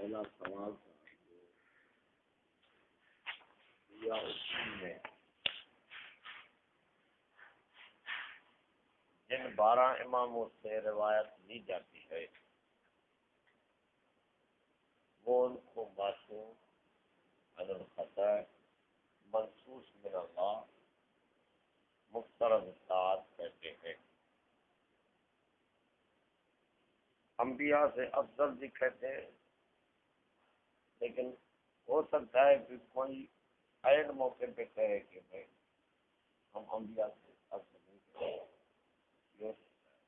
پہلا سوال تھا یا اصول میں جن 12 اماموں سے روایت لی جاتی ہے وہ ان کو معصوم عن الخطا منصوص من اللہ مفترض اطاعت کہتے ہیں۔ انبیاء سے افضل بھی کہتے ہیں، لیکن ہو سکتا ہے کہ کوئی عین موقع پہ کہے کہ بھائی ہم انبیاء سے افضل نہیں کہتے، یہ ہو سکتا ہے۔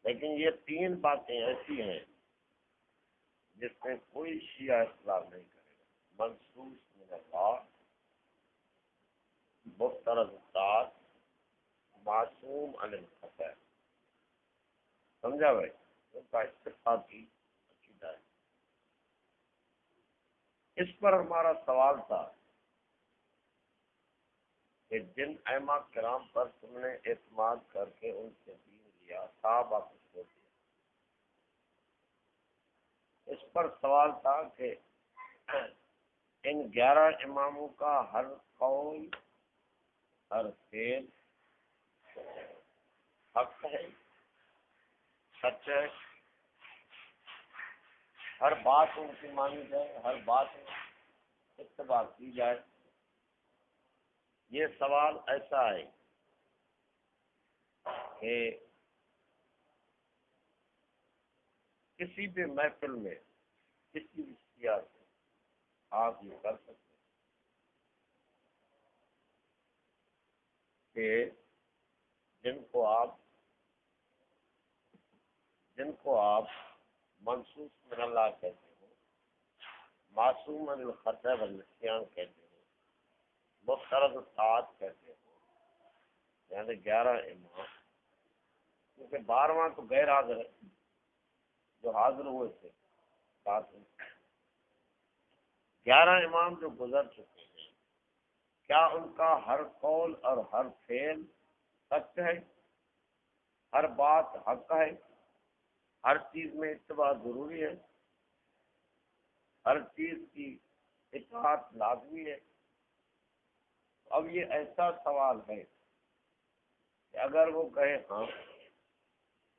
لیکن یہ 3 باتیں ایسی ہیں جس میں کوئی شیعہ اختلاف نہیں کرے گا: منصوص من اللہ، مفترض اطاعت، معصوم عن الخطا۔ سمجھا بھائی؟ ان کا اتفاقی عقیدہ ہے۔ اس پر ہمارا سوال تھا کہ جن ائمہ کرام پر تم نے اعتماد کر کے ان سے دین لیا، صحابہ کو چھوڑ دیا، اس پر سوال تھا کہ ان 11 اماموں کا ہر قول ہر فعل حق ہے، سچ ہے، ہر بات ان کی مانی جائے، ہر بات اتباع کی جائے۔ یہ سوال ایسا ہے کہ کسی بھی محفل میں کسی بھی شیعہ سے آپ یہ کر سکتے کہ جن کو آپ منصوص من اللہ کہتے ہو، معصوم عن الخطا والنسیان کہتے ہو، مفترض اطاعت کہتے ہو، یعنی 11 امام، کیونکہ 12واں تو غیر حاضر ہے، جو حاضر ہوئے تھے ساتھ میں 11 امام جو گزر چکے ہیں، کیا ان کا ہر قول اور ہر فعل سچ ہے، ہر بات حق ہے، ہر چیز میں اتباع ضروری ہے، ہر چیز کی اطاعت لازمی ہے؟ اب یہ ایسا سوال ہے کہ اگر وہ کہے ہاں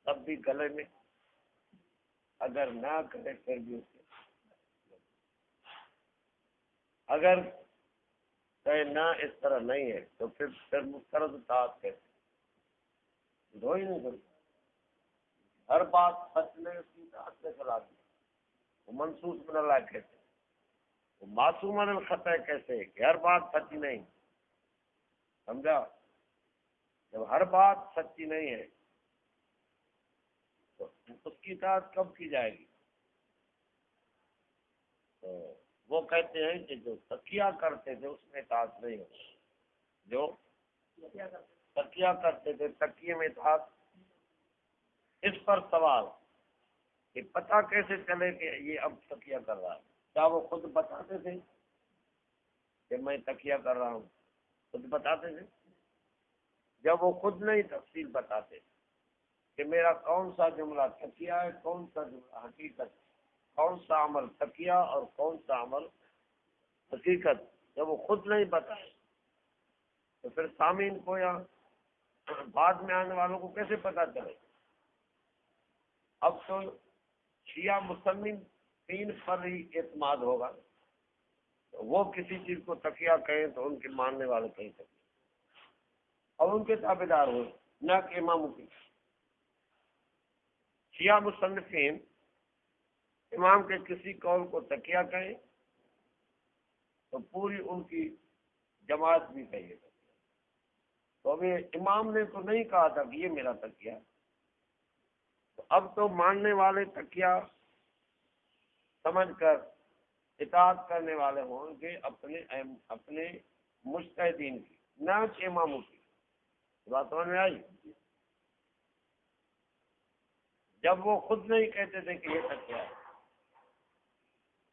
تب بھی گلے میں، اگر نہ کرے پھر بھی اسے، اگر کہے نہ اس طرح نہیں ہے تو پھر مفترض اطاعت کہتے، دو ہی نہیں کرتے۔ ہر بات سچ نے اس کی اطاعت سے کرا دی، وہ منصوص من اللہ کہتے، وہ معصوم عن الخطا کیسے کہ ہر بات سچی نہیں؟ سمجھا؟ جب ہر بات سچی نہیں ہے تو اس کی اطاعت کب کی جائے گی؟ تو وہ کہتے ہیں کہ جو تقیہ کرتے تھے اس میں اطاعت نہیں ہوتی، جو تقیہ کرتے تھے تقیے میں اطاعت۔ اس پر سوال کہ پتہ کیسے چلے کہ یہ اب تقیہ کر رہا ہے؟ کیا وہ خود بتاتے تھے کہ میں تقیہ کر رہا ہوں؟ خود بتاتے تھے؟ جب وہ خود نہیں تفصیل بتاتے کہ میرا کون سا جملہ تقیہ ہے، کون سا جملہ حقیقت، کون سا عمل تقیہ اور کون سا عمل حقیقت، جب وہ خود نہیں بتائے تو پھر سامعین کو یا بعد میں آنے والوں کو کیسے پتہ چلے؟ اب تو شیعہ مصنفین پر ہی اعتماد ہوگا، وہ کسی چیز کو تقیہ کہیں تو ان کے ماننے والے کہیں تقیہ، اور ان کے تابع دار ہوئے، نہ کہ اماموں کی۔ شیعہ مصنفین امام کے کسی قول کو تقیہ کہیں تو پوری ان کی جماعت بھی کہیے، تو ابھی امام نے تو نہیں کہا تھا کہ یہ میرا تقیہ ہے، تو اب تو ماننے والے تقیہ سمجھ کر اطاعت کرنے والے ہوں گے اپنے مجتہدین کی، نہ کہ اماموں کی۔ بات سمجھ میں آئی؟ جب وہ خود نہیں کہتے تھے کہ یہ تقیہ ہے،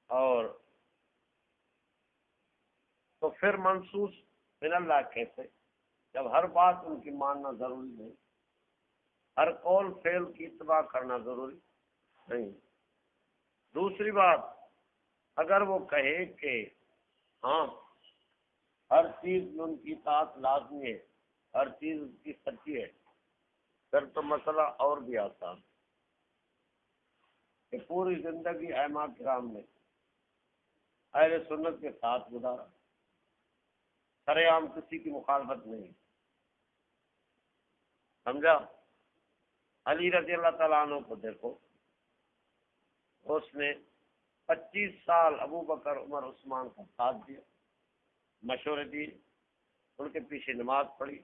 اور تو پھر منصوص من اللہ کہتے، جب ہر بات ان کی ماننا ضروری نہیں، ہر قول فعل کی اتباع کرنا ضروری نہیں، دوسری بات، اگر وہ کہے کہ ہاں ہر چیز میں ان کی اطاعت لازمی ہے، ہر چیز ان کی سچی ہے، پھر تو مسئلہ اور بھی آسان کہ پوری زندگی ائمہ کرام نے اہل سنت کے ساتھ گزارا، سر عام کسی کی مخالفت نہیں، سمجھا؟ علی رضی اللہ تعالیٰ عنہ کو دیکھو، اس نے 25 سال ابو بکر عمر عثمان کا ساتھ دیا، مشورے دیے، ان کے پیچھے نماز پڑھی،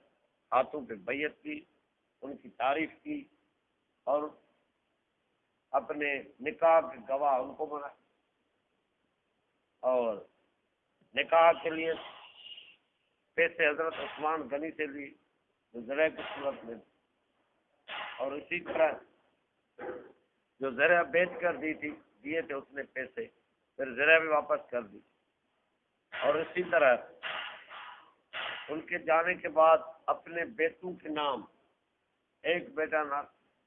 ہاتھوں پہ بیعت کی، ان کی تعریف کی، اور اپنے نکاح کے گواہ ان کو بنائے، اور نکاح کے لیے پیسے حضرت عثمان غنی سے لی جو زرع کی صورت میں، اور اسی طرح جو زرع بیچ کر دیے تھے اس نے پیسے، پھر زرع بھی واپس کر دی، اور اسی طرح ان کے جانے کے بعد اپنے بیٹوں کے نام، ایک بیٹا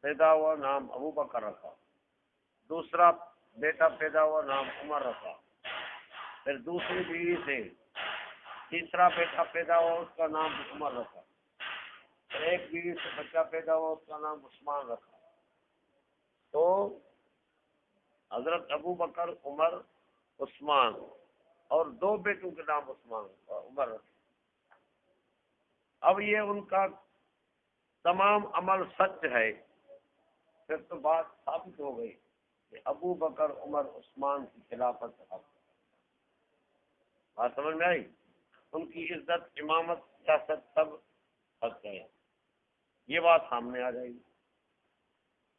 پیدا ہوا نام ابو بکر رکھا، دوسرا بیٹا پیدا ہوا نام عمر رکھا، پھر دوسری بیوی سے تیسرا بیٹا پیدا ہوا اس کا نام عمر رکھا، پھر ایک بیوی سے بچہ پیدا ہوا اس کا نام عثمان رکھا۔ تو حضرت ابو بکر، عمر، عثمان، اور 2 بیٹوں کے نام عثمان عمر رکھا۔ اب یہ ان کا تمام عمل سچ ہے، پھر تو بات ثابت ہو گئی کہ ابو بکر، عمر، عثمان کی خلافت حق، بات سمجھ میں آئی؟ ان کی عزت، امامت، سیاست سب حق ہے، یہ بات سامنے آ جائے گی۔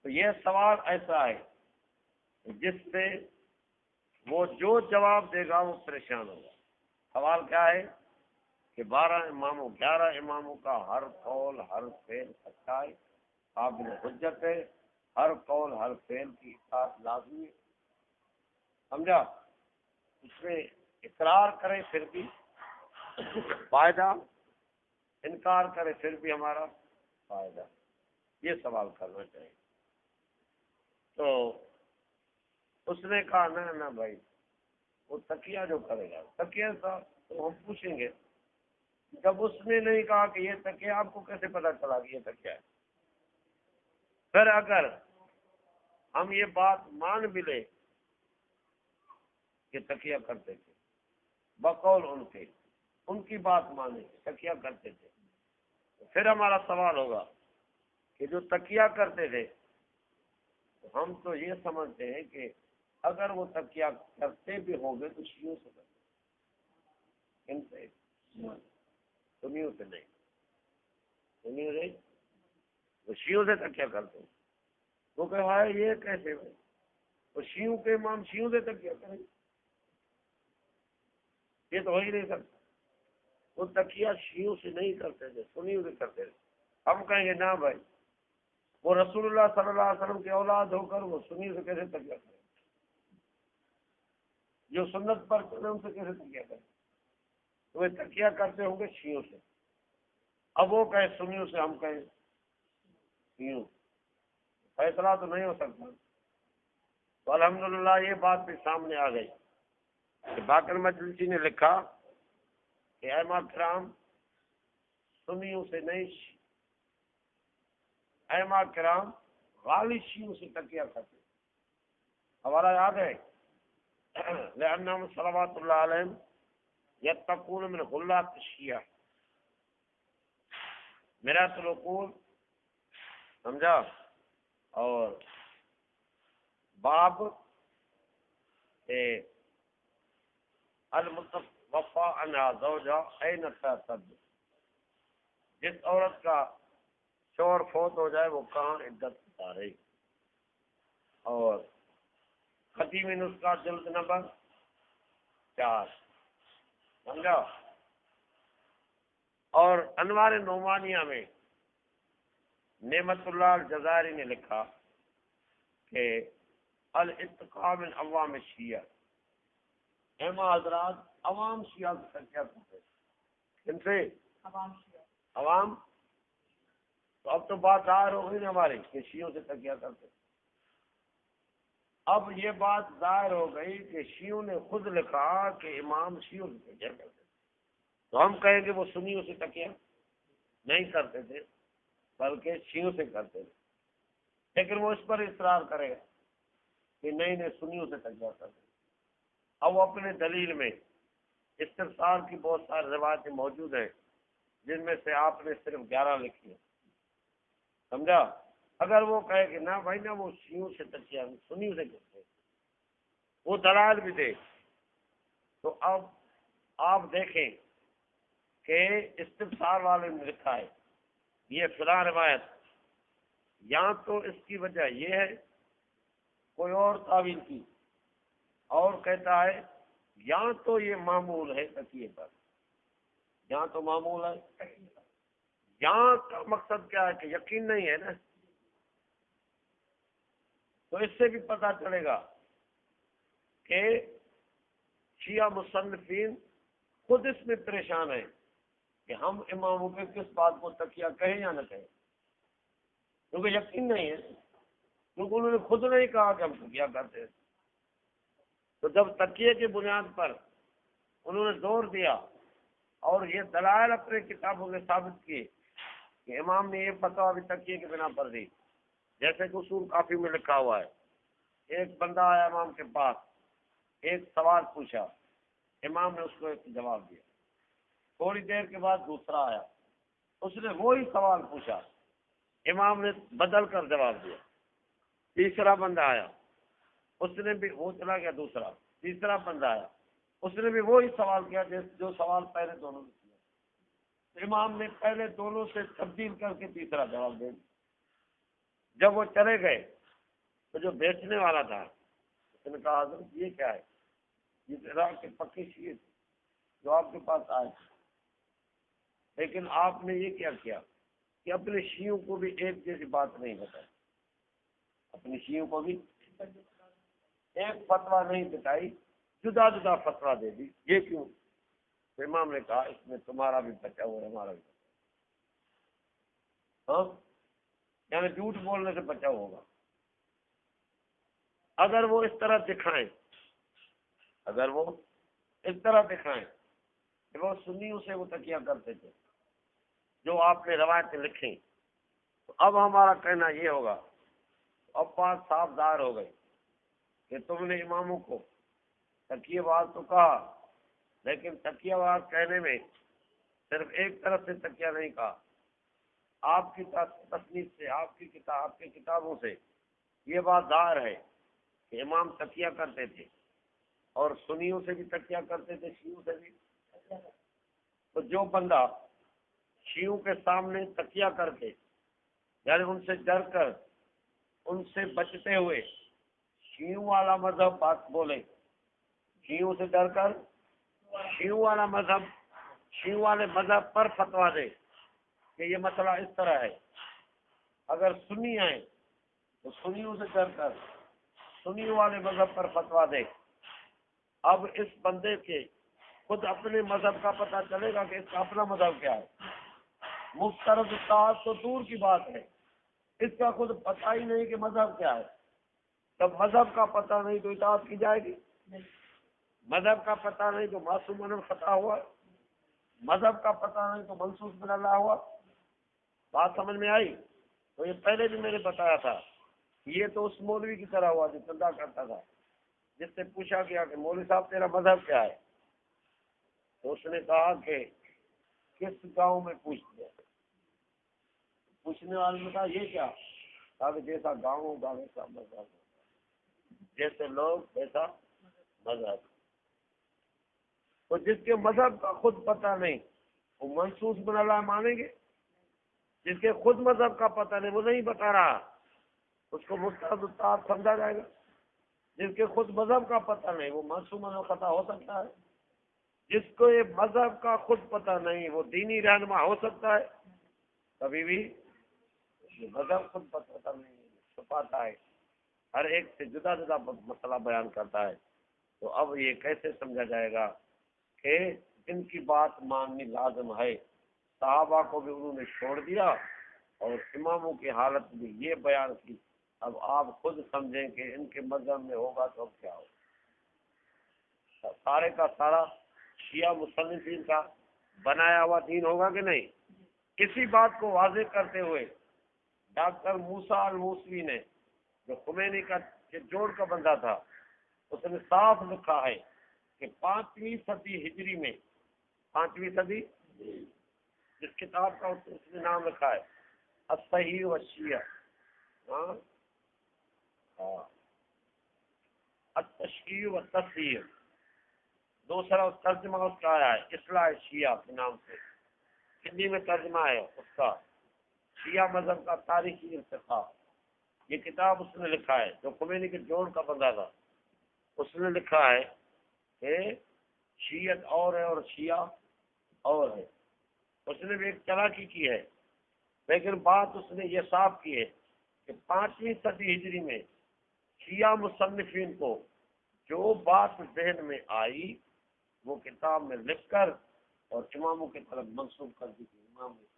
تو یہ سوال ایسا ہے جس سے وہ جو جواب دے گا وہ پریشان ہوگا۔ سوال کیا ہے کہ 12 اماموں، 11 اماموں کا ہر قول ہر فعل سچا ہے، قابل حجت ہے، ہر قول ہر فعل کی اطاعت لازمی ہے، سمجھا؟ اس میں اقرار کرے پھر بھی فائدہ، انکار کرے پھر بھی ہمارا فائدہ، یہ سوال کرنا چاہیے۔ تو اس نے کہا نہ بھائی، وہ تکیہ جو کرے گا، تکیہ تھا تو ہم پوچھیں گے، جب اس نے نہیں کہا کہ یہ تکیہ، آپ کو کیسے پتا چلا کہ یہ تکیہ ہے؟ پھر اگر ہم یہ بات مان بھی لیں کہ تکیہ کرتے تھے، بقول ان کی بات مانے تکیہ کرتے تھے، تو پھر ہمارا سوال ہوگا کہ جو تکیہ کرتے تھے، ہم تو یہ سمجھتے ہیں کہ اگر وہ تکیہ کرتے بھی ہوں گے تو شیعوں سے کرتے، ان سے، سنیوں سے نہیں، سنیوں سے، وہ شیعوں سے تکیہ کرتے ہیں۔ وہ کہ ہائے یہ کیسے ہوئے؟ وہ شیعوں کے امام شیعوں سے تکیہ کریں، یہ تو ہو ہی نہیں سکتا۔ وہ تکیہ شیعوں سے نہیں کرتے تھے، سنیوں سے کرتے تھے۔ ہم کہیں گے نہ بھائی، وہ رسول اللہ صلی اللہ علیہ وسلم کی اولاد ہو کر وہ سنیوں سے کیسے تکیہ کریں؟ جو سنت پر چلے ان سے کیسے تکیہ کریں؟ تو وہ تکیہ کرتے ہوں گے شیعوں سے، اب وہ کہیں سنیوں سے، ہم کہیں شیعوں، فیصلہ تو نہیں ہو سکتا۔ تو الحمدللہ یہ بات بھی سامنے آ گئی کہ باقر مجلسی نے لکھا کہ ائمہ کرام سنیوں سے نہیں، ائمہ کرام غالی شیعوں سے تکیہ کرتے، ہمارا یاد ہے لأنہم صلوات اللہ علیہم یتقون من غلات الشیعہ، میرا العقول، سمجھا؟ اور باب المتوفی عنہا زوجہا این تعتد، جس عورت کا شوہر فوت ہو جائے وہ کہاں عدت گزارے، اور ختیم نسخہ جلد نمبر 4، سمجھا؟ اور انوار نعمانیہ میں نعمت اللہ الجزائری نے لکھا کہ الاتقاء من عوام الشیعہ، ائمہ حضرات عوام شیعہ سے تکیہ کرتے، ان سے عوام، تو اب تو بات ظاہر ہو گئی نا ہماری کہ شیعوں سے تکیہ کرتے۔ اب یہ بات ظاہر ہو گئی کہ شیعوں نے خود لکھا کہ امام شیعوں سے تکیہ کرتے تھے، تو ہم کہیں گے وہ سنیوں سے تکیہ نہیں کرتے تھے بلکہ شیعوں سے کرتے تھے، لیکن وہ اس پر اصرار کرے گا کہ نہیں سنیوں سے تکیہ کرتے تھے۔ اب وہ اپنے دلیل میں استفسار کی بہت ساری روایتیں موجود ہیں جن میں سے آپ نے صرف 11 لکھی ہیں، سمجھا؟ اگر وہ کہے کہ نہ بھائی نہ وہ شیعوں سے تکیہ سنیوں سے کرتے وہ دلائل بھی دے، تو اب آپ دیکھیں کہ استفسار والے نے لکھا ہے یہ فلاں روایت، یا تو اس کی وجہ یہ ہے کوئی اور تعویل کی، اور کہتا ہے یا تو یہ معمول ہے تکیے پر، یا تو معمول ہے، یہاں کا مقصد کیا ہے کہ یقین نہیں ہے نا، تو اس سے بھی پتہ چلے گا کہ شیعہ مصنفین خود اس میں پریشان ہیں کہ ہم اماموں پہ کس بات کو تکیہ کہیں یا نہ کہیں، کیونکہ یقین نہیں ہے، کیونکہ انہوں نے خود نہیں کہا کہ ہم تکیہ کرتے ہیں۔ تو جب تکیے کی بنیاد پر انہوں نے زور دیا اور یہ دلائل اپنے کتابوں میں ثابت کیے کہ امام نے یہ فتویٰ بھی تکیے کی بنا پر دی، جیسے کہ اصول کافی میں لکھا ہوا ہے، ایک بندہ آیا امام کے پاس، ایک سوال پوچھا، امام نے اس کو ایک جواب دیا، تھوڑی دیر کے بعد دوسرا آیا، اس نے وہی سوال پوچھا، امام نے بدل کر جواب دیا، تیسرا بندہ آیا، اس نے بھی، وہ چلا گیا دوسرا، تیسرا بندہ آیا، اس نے بھی وہی سوال کیا جو سوال پہلے دونوں نے کیا، امام نے پہلے دونوں سے تبدیل کر کے تیسرا جواب دے دیا۔ جب وہ چلے گئے تو جو بیچنے والا تھا اس نے کہا حضرت یہ کیا ہے، یہ عراق کے پکے شیعہ تھے جو آپ کے پاس آئے تھے، لیکن آپ نے یہ کیا کہ اپنے شیعوں کو بھی ایک جیسی بات نہیں بتائی، اپنے شیعوں کو بھی ایک فتویٰ نہیں بتائی، جدا جدا فتویٰ دے دی، یہ کیوں؟ تو امام نے کہا اس میں تمہارا بھی بچا ہوا ہے ہمارا بھی بچا ہوا، ہاں، یعنی جھوٹ بولنے سے بچا ہوگا۔ اگر وہ اس طرح دکھائیں، اگر وہ اس طرح دکھائیں کہ وہ سنیوں سے وہ تکیہ کرتے تھے جو آپ نے روایتیں لکھیں، تو اب ہمارا کہنا یہ ہوگا، اب بات صاف ظاہر ہو گئی کہ تم نے اماموں کو تکیہ باز تو کہا، لیکن تکیہ باز کہنے میں صرف ایک طرف سے تکیہ نہیں کہا، آپ کی تصنیف سے، آپ کی کتابوں سے یہ بات ظاہر ہے کہ امام تکیہ کرتے تھے اور سنیوں سے بھی تکیہ کرتے تھے، شیعوں سے بھی۔ تو جو بندہ شیعوں کے سامنے تکیہ کر کے، یعنی ان سے ڈر کر، ان سے بچتے ہوئے شیعوں والا مذہب بات بولے، شیعوں سے ڈر کر شیعوں والا مذہب، شیعوں والے مذہب پر فتویٰ دے کہ یہ مسئلہ اس طرح ہے، اگر سنی آئے تو سنیوں سے ڈر کر سنیوں والے مذہب پر فتویٰ دے، اب اس بندے کے خود اپنے مذہب کا پتہ چلے گا کہ اس کا اپنا مذہب کیا ہے، مفترض اطاعت تو دور کی بات ہے، اس کا خود پتہ ہی نہیں کہ مذہب کیا ہے، جب مذہب کا پتہ نہیں تو اطاعت کی جائے گی، مذہب کا پتہ نہیں تو معصوم من الخطا ہوا، مذہب کا پتہ نہیں تو منسوخ من اللہ ہوا۔ بات سمجھ میں آئی؟ تو یہ پہلے بھی میں نے بتایا تھا، یہ تو اس مولوی کی طرح ہوا جو چندہ کرتا تھا، جس سے پوچھا گیا کہ مولوی صاحب تیرا مذہب کیا ہے، تو اس نے کہا کہ کس گاؤں میں پوچھ دیا، پوچھنے والے نے کہا یہ کیا، کہا کہ جیسا گاؤں ہوگا ویسا مذہب ہوگا، جیسے لوگ ویسا مذہب۔ تو جس کے مذہب کا خود پتہ نہیں وہ منسوخ من اللہ مانیں گے، جس کے خود مذہب کا پتہ نہیں وہ نہیں بتا رہا اس کو مستحب اطاعت سمجھا جائے گا، جس کے خود مذہب کا پتہ نہیں وہ معصوم من الخطا ہو سکتا ہے، جس کو یہ مذہب کا خود پتہ نہیں وہ دینی رہنما ہو سکتا ہے، کبھی بھی مذہب خود پتہ نہیں چھپاتا ہے، ہر ایک سے جدا جدا مسئلہ بیان کرتا ہے۔ تو اب یہ کیسے سمجھا جائے گا کہ جن کی بات ماننی لازم ہے، صحابہ کو بھی انہوں نے چھوڑ دیا اور اماموں کی حالت بھی یہ بیان کی، اب آپ خود سمجھیں کہ ان کے مذہب میں ہوگا تو اب کیا ہوگا؟ سارے کا سارا شیعہ مصنفین کا بنایا ہوا دین ہوگا کہ نہیں؟ اسی بات کو واضح کرتے ہوئے ڈاکٹر موسیٰ الموسوی نے، جو خمینی کا جوڑ کا بندہ تھا، اس نے صاف لکھا ہے کہ 5ویں صدی ہجری میں، 5ویں صدی، جس کتاب کا اس نے نام لکھا ہے الصحیح والشیعہ، التشیع والتصحیح، دوسرا ترجمہ اس کا آیا ہے اصلاح شیعہ کے نام سے، ہندی میں ترجمہ ہے اس کا شیعہ مذہب کا تاریخی ارتقاء۔ یہ کتاب اس نے لکھا ہے، جو خمینی کے جوڑ کا بندہ تھا، اس نے لکھا ہے کہ شیعت اور ہے اور شیعہ اور ہے۔ اس نے بھی ایک چلاکی کی ہے، لیکن بات اس نے یہ صاف کی ہے کہ 5ویں صدی ہجری میں شیعہ مصنفین کو جو بات ذہن میں آئی وہ کتاب میں لکھ کر اور اماموں کی طرف منسوخ کر دی کہ امام نے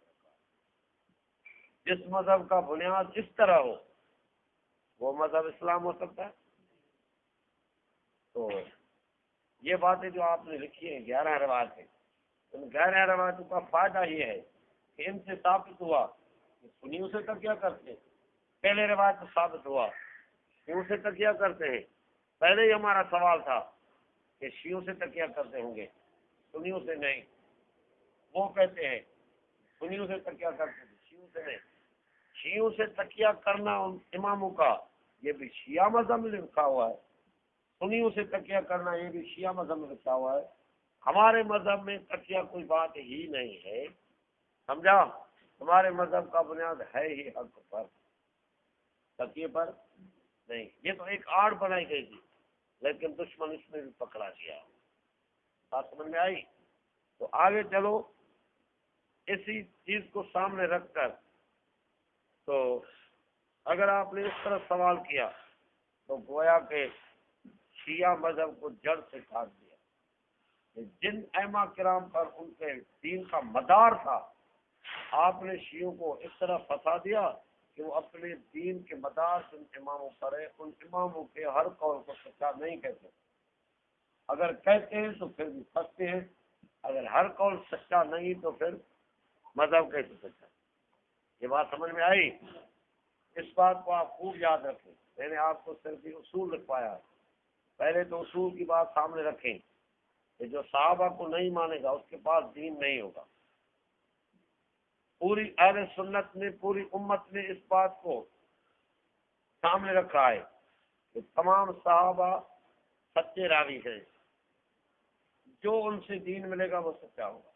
جس مذہب کا بنیاد اس طرح ہو وہ مذہب اسلام ہو سکتا ہے؟ تو یہ باتیں جو آپ نے لکھی ہیں 11 روایتیں، ان 11 روایتوں کا فائدہ یہ ہے کہ ان سے ثابت ہوا کہ سنیوں سے تکیہ کرتے ہیں۔ پہلے روایت سے ثابت ہوا شیعوں سے تکیہ کرتے ہیں۔ پہلے ہی ہمارا سوال تھا کہ شیعوں سے تکیہ کرتے ہوں گے، سنیوں سے نہیں۔ وہ کہتے ہیں سنیوں سے تکیہ کرتے ہیں، شیعوں سے نہیں۔ شیعوں سے تکیہ کرنا ان اماموں کا یہ بھی شیعہ مذہب میں لکھا ہوا ہے، سنیوں سے تکیہ کرنا یہ بھی شیعہ مذہب میں لکھا ہوا ہے۔ ہمارے مذہب میں تکیہ کوئی بات ہی نہیں ہے، سمجھا؟ ہمارے مذہب کا بنیاد ہے ہی حق پر، تکیے پر نہیں۔ یہ تو ایک آڑ بنائی گئی تھی، لیکن دشمن اس میں بھی پکڑا گیا۔ بات سمجھ میں آئی؟ تو آگے چلو، اسی چیز کو سامنے رکھ کر تو اگر آپ نے اس طرح سوال کیا تو گویا کہ شیعہ مذہب کو جڑ سے کاٹ دیا۔ جن ائمہ کرام پر ان کے دین کا مدار تھا، آپ نے شیعوں کو اس طرح پھنسا دیا کہ وہ اپنے دین کے مدار سے ان اماموں پر ہے، ان اماموں کے ہر قول کو سچا نہیں کہتے، اگر کہتے ہیں تو پھر بھی پھنستے ہیں، اگر ہر قول سچا نہیں تو پھر مذہب کیسے سچا؟ یہ بات سمجھ میں آئی؟ اس بات کو آپ خوب یاد رکھیں۔ میں نے آپ کو صرف یہ اصول لکھوایا ہے، پہلے تو اصول کی بات سامنے رکھیں کہ جو صحابہ کو نہیں مانے گا اس کے پاس دین نہیں ہوگا۔ پوری اہل سنت نے، پوری امت نے اس بات کو سامنے رکھا ہے کہ تمام صحابہ سچے راوی ہیں، جو ان سے دین ملے گا وہ سچا ہوگا۔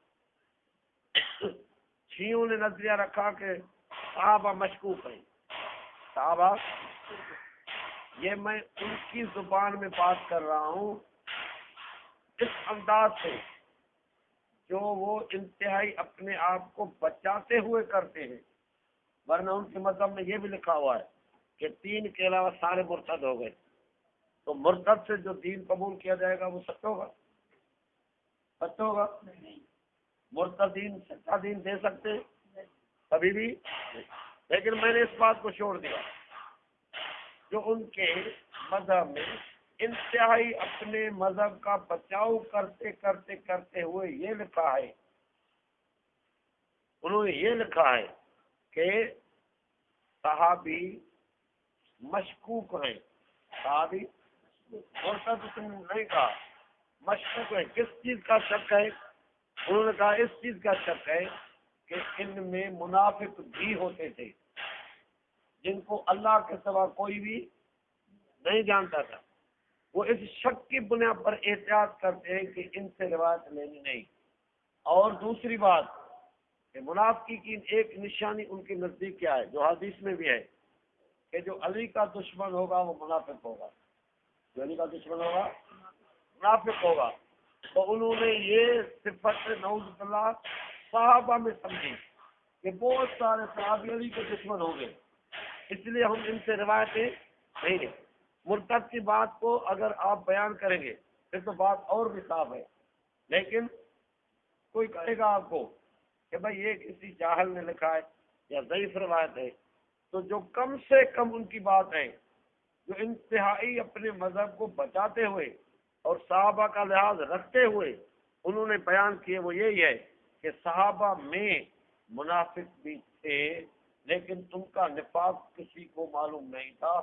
شیعوں نے نظریہ رکھا کہ صحابہ مشکوک ہیں، صحابہ، یہ میں ان کی زبان میں بات کر رہا ہوں اس انداز سے جو وہ انتہائی اپنے آپ کو بچاتے ہوئے کرتے ہیں، ورنہ ان کے مذہب میں یہ بھی لکھا ہوا ہے کہ 3 کے علاوہ سارے مرتد ہو گئے، تو مرتد سے جو دین قبول کیا جائے گا وہ سچ ہوگا؟ سچ ہوگا؟ مرتدین سچا دین دے سکتے کبھی بھی؟ لیکن میں نے اس بات کو چھوڑ دیا، جو ان کے مذہب میں انتہائی اپنے مذہب کا بچاؤ کرتے کرتے کرتے ہوئے یہ لکھا ہے، انہوں نے یہ لکھا ہے کہ صحابی مشکوک ہیں، صحابی مرتد اس نے نہیں کہا، مشکوک ہے۔ کس چیز کا شک ہے؟ انہوں نے کہا اس چیز کا شک ہے کہ ان میں منافق بھی ہوتے تھے جن کو اللہ کے سوا کوئی بھی نہیں جانتا تھا، وہ اس شک کی بنیاد پر احتیاط کرتے ہیں کہ ان سے روایت لینی نہیں۔ اور دوسری بات کہ منافقی کی ایک نشانی ان کے نزدیک کیا ہے، جو حدیث میں بھی ہے کہ جو علی کا دشمن ہوگا وہ منافق ہوگا، جو علی کا دشمن ہوگا منافق ہوگا۔ تو انہوں نے یہ صفت نعوذ باللہ صحابہ میں سمجھی کہ بہت سارے صحابی علی کے دشمن ہوں گے، اس لیے ہم ان سے روایتیں نہیں لیں۔ مرتد کی بات کو اگر آپ بیان کریں گے پھر تو بات اور بھی صاف ہے، لیکن کوئی کہے گا آپ کو کہ بھائی یہ کسی جاہل نے لکھا ہے یا ضعیف روایت ہے، تو جو کم سے کم ان کی بات ہے، جو انتہائی اپنے مذہب کو بچاتے ہوئے اور صحابہ کا لحاظ رکھتے ہوئے انہوں نے بیان کیے، وہ یہی ہے کہ صحابہ میں منافق بھی تھے، لیکن ان کا نفاق کسی کو معلوم نہیں تھا،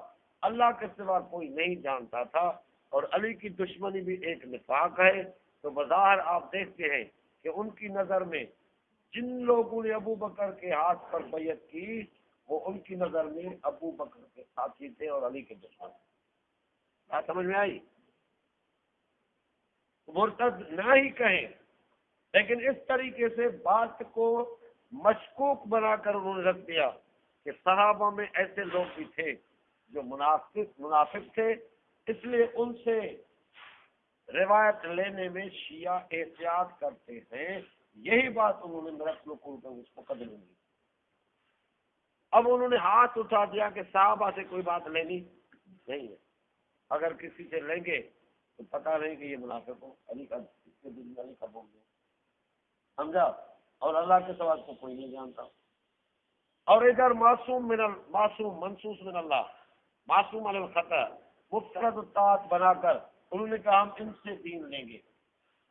اللہ کے سوا کوئی نہیں جانتا تھا، اور علی کی دشمنی بھی ایک نفاق ہے۔ تو بظاہر آپ دیکھتے ہیں کہ ان کی نظر میں جن لوگوں نے ابو بکر کے ہاتھ پر بیعت کی، وہ ان کی نظر میں ابو بکر کے ساتھی تھے اور علی کے دشمن۔ بات سمجھ میں آئی؟ مرتد نہ ہی کہیں، لیکن اس طریقے سے بات کو مشکوک بنا کر انہوں نے رکھ دیا کہ صحابہ میں ایسے لوگ بھی تھے جو منافق تھے، اس لیے ان سے روایت لینے میں شیعہ احتیاط کرتے ہیں۔ یہی بات انہوں نے میرا اس کو قدر دی۔ اب انہوں نے ہاتھ اٹھا دیا کہ صحابہ سے کوئی بات لینی نہیں ہے، اگر کسی سے لیں گے تو پتہ نہیں کہ یہ منافق ہو، علی کا اس کے دل میں علی کا بول دیا، سمجھا؟ اور اللہ کے سوا کو کوئی نہیں جانتا۔ اور ادھر معصوم منصوص من اللہ، معصوم علی الخطا، مفترض الطاعت بنا کر انہوں نے کہا ہم ان سے دین لیں گے۔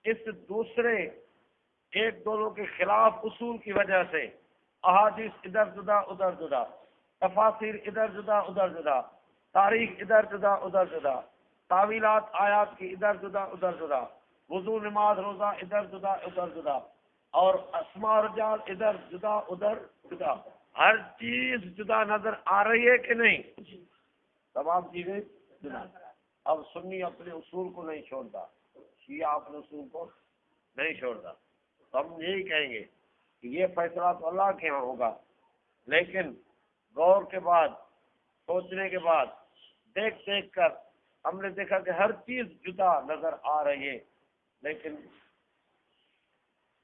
اس دوسرے ایک دونوں کے خلاف اصول کی وجہ سے احادیث ادھر جدا ادھر جدا، تفاسیر ادھر جدا ادھر جدا، تاریخ ادھر جدا ادھر جدا، تعویلات آیات کی ادھر جدا ادھر جدا، وضو نماز روزہ ادھر جدا ادھر جدا، اور اسماء رجال ادھر جدا ادھر جدا، ہر چیز جدا نظر آ رہی ہے کہ نہیں؟ تمام چیزیں جدا۔ اب سنی اپنے اصول کو نہیں چھوڑتا، شیعہ اپنے اصول کو نہیں چھوڑتا، تو ہم یہی کہیں گے کہ یہ فیصلہ تو اللہ کے ہاں ہوگا، لیکن غور کے بعد، سوچنے کے بعد، دیکھ کر ہم نے دیکھا کہ ہر چیز جدا نظر آ رہی ہے، لیکن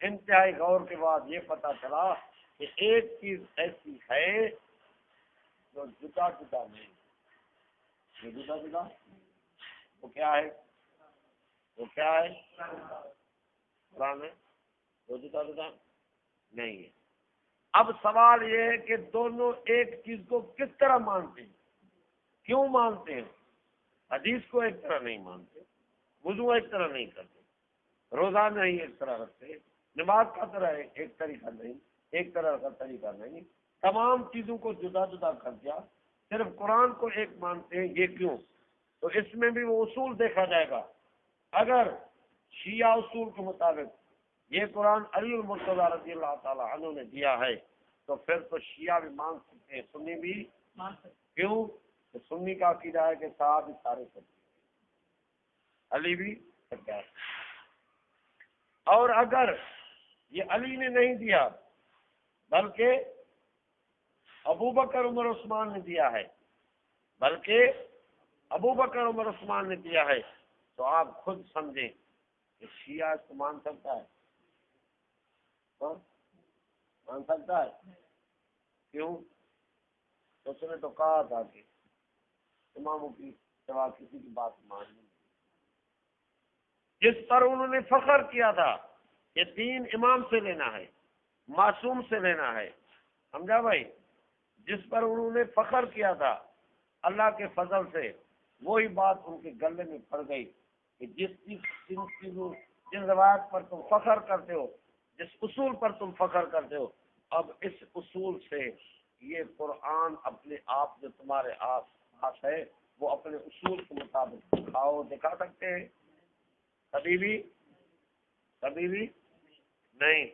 انتہائی غور کے بعد یہ پتہ چلا کہ ایک چیز ایسی ہے جو جدا جدا نہیں، یہ جدا جدا وہ کیا ہے؟ وہ کیا ہے؟ قرآن ہے، وہ جدا جدا نہیں ہے۔ اب سوال یہ ہے کہ دونوں ایک چیز کو کس طرح مانتے ہیں، کیوں مانتے ہیں؟ حدیث کو ایک طرح نہیں مانتے، وضو ایک طرح نہیں کرتے، روزہ نہیں ایک طرح رکھتے، نماز کا طرح ایک طریقہ نہیں، ایک طرح کا طریقہ نہیں، تمام چیزوں کو جدا جدا کر دیا، صرف قرآن کو ایک مانتے ہیں، یہ کیوں؟ تو اس میں بھی وہ اصول دیکھا جائے گا۔ اگر شیعہ اصول کے مطابق یہ قرآن علی المرتضیٰ رضی اللہ تعالی عنہ نے دیا ہے، تو پھر تو شیعہ بھی مان سکتے ہیں، سنی بھی مان سکتے ہیں۔ کیوں؟ کہ سنی کا عقیدہ ہے کہ صحابہ سارے سچے، علی بھی سچا ہے۔ اور اگر یہ علی نے نہیں دیا بلکہ ابو بکر عمر عثمان نے دیا ہے، بلکہ ابو بکر عمر عثمان نے دیا ہے، تو آپ خود سمجھیں کہ شیعہ اس کو مان سکتا ہے؟ مان سکتا ہے؟ کیوں؟ اس نے تو کہا تھا کہ اماموں کی سوا کسی کی بات ماننی، جس پر انہوں نے فخر کیا تھا کہ دین امام سے لینا ہے، معصوم سے لینا ہے، سمجھا بھائی؟ جس پر انہوں نے فخر کیا تھا، اللہ کے فضل سے وہی بات ان کے گلے میں پڑ گئی کہ جن روایت پر تم فخر کرتے ہو، جس اصول پر تم فخر کرتے ہو، اب اس اصول سے یہ قرآن اپنے آپ جو تمہارے پاس ہے وہ اپنے اصول کے مطابق دکھا سکتے ہیں؟ کبھی بھی نہیں۔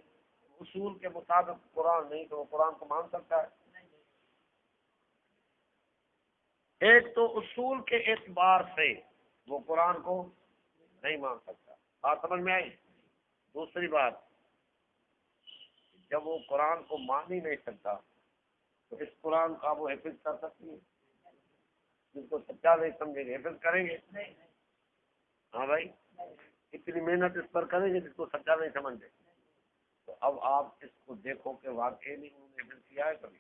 اصول کے مطابق قرآن نہیں تو وہ قرآن کو مان سکتا ہے؟ ایک تو اصول کے اعتبار سے وہ قرآن کو نہیں مان سکتا، بات سمجھ میں آئی؟ دوسری بات، جب وہ قرآن کو مان ہی نہیں سکتا تو اس قرآن کا وہ حفظ کر سکتی ہے؟ جس کو سچا نہیں سمجھیں گے حفظ کریں گے؟ ہاں بھائی، اتنی محنت اس پر کریں گے جس کو سچا نہیں سمجھے؟ تو اب آپ اس کو دیکھو کہ واقعی نہیں انہوں نے حفظ کیا ہے کبھی؟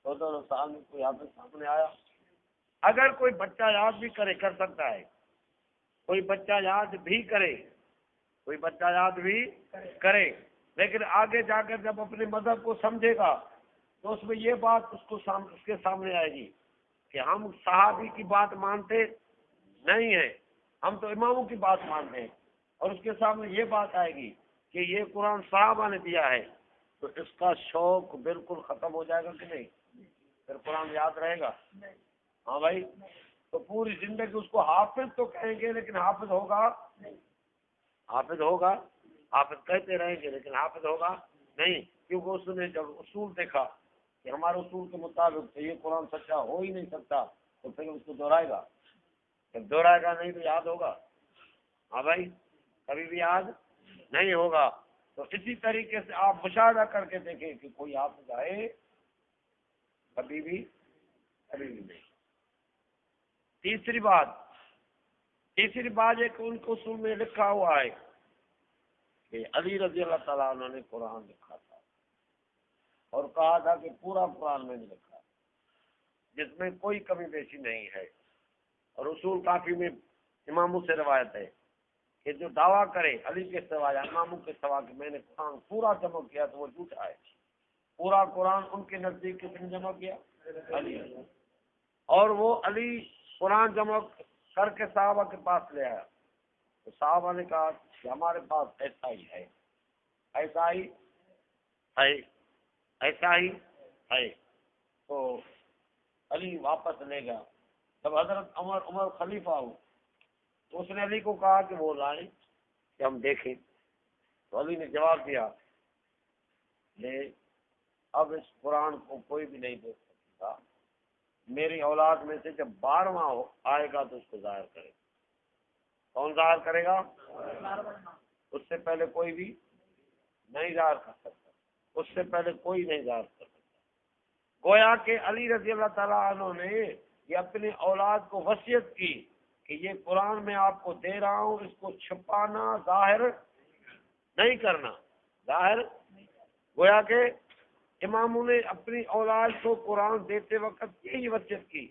14 سال میں کوئی حافظ سامنے آیا؟ اگر کوئی بچہ یاد بھی کر سکتا ہے، کوئی بچہ یاد بھی کرے، لیکن آگے جا کر جب اپنے مذہب کو سمجھے گا تو اس میں یہ بات اس کے سامنے آئے گی کہ ہم صحابی کی بات مانتے نہیں ہیں، ہم تو اماموں کی بات مانتے ہیں، اور اس کے سامنے یہ بات آئے گی کہ یہ قرآن صحابہ نے دیا ہے، تو اس کا شوق بالکل ختم ہو جائے گا کہ نہیں؟ پھر قرآن یاد رہے گا؟ ہاں بھائی، تو پوری زندگی اس کو حافظ تو کہیں گے لیکن حافظ ہوگا؟ حافظ ہوگا؟ حافظ کہتے رہیں گے لیکن حافظ ہوگا نہیں، کیونکہ اس نے جب اصول دیکھا کہ ہمارے اصول کے مطابق تو یہ قرآن سچا ہو ہی نہیں سکتا، تو پھر اس کو دہرائے گا، جب دہرائے گا نہیں تو یاد ہوگا؟ ہاں بھائی، کبھی بھی یاد نہیں ہوگا۔ تو اسی طریقے سے آپ مشاہدہ کر کے دیکھیں کہ کوئی حافظ آئے، کبھی بھی نہیں۔ تیسری بات یہ کہ ان کو اصول میں لکھا ہوا ہے کہ علی رضی اللہ تعالیٰ عنہ نے قرآن لکھا تھا، اور کہا تھا کہ پورا قرآن میں نے لکھا جس میں کوئی کمی بیشی نہیں ہے، اور اصول کافی میں اماموں سے روایت ہے کہ جو دعویٰ کرے علی کے سوا یا اماموں کے سوا کہ میں نے قرآن پورا جمع کیا تو وہ جھوٹا ہے۔ پورا قرآن ان کے نزدیک کس نے جمع کیا؟ علی، اور وہ علی قرآن جمع کر کے صحابہ کے پاس لے آیا، تو صحابہ نے کہا کہ ہمارے پاس ایسا ہی ہے، ایسا ہی ہے، ایسا ہی ہے۔ تو علی واپس لے گیا۔ جب حضرت عمر خلیفہ ہو تو اس نے علی کو کہا کہ وہ لائیں کہ ہم دیکھیں، تو علی نے جواب دیا کہ اب اس قرآن کو کوئی بھی نہیں دیکھ سکتا، میری اولاد میں سے جب 12واں آئے گا تو اس کو ظاہر کرے گا۔ کون ظاہر کرے گا؟ اس سے پہلے کوئی بھی نہیں ظاہر کر سکتا، اس سے پہلے کوئی نہیں ظاہر کر سکتا۔ گویا کہ علی رضی اللہ تعالیٰ عنہ نے یہ اپنی اولاد کو وصیت کی کہ یہ قرآن میں آپ کو دے رہا ہوں، اس کو چھپانا، ظاہر نہیں کرنا، ظاہر۔ گویا کہ اماموں نے اپنی اولاد کو قرآن دیتے وقت یہی وصیت کی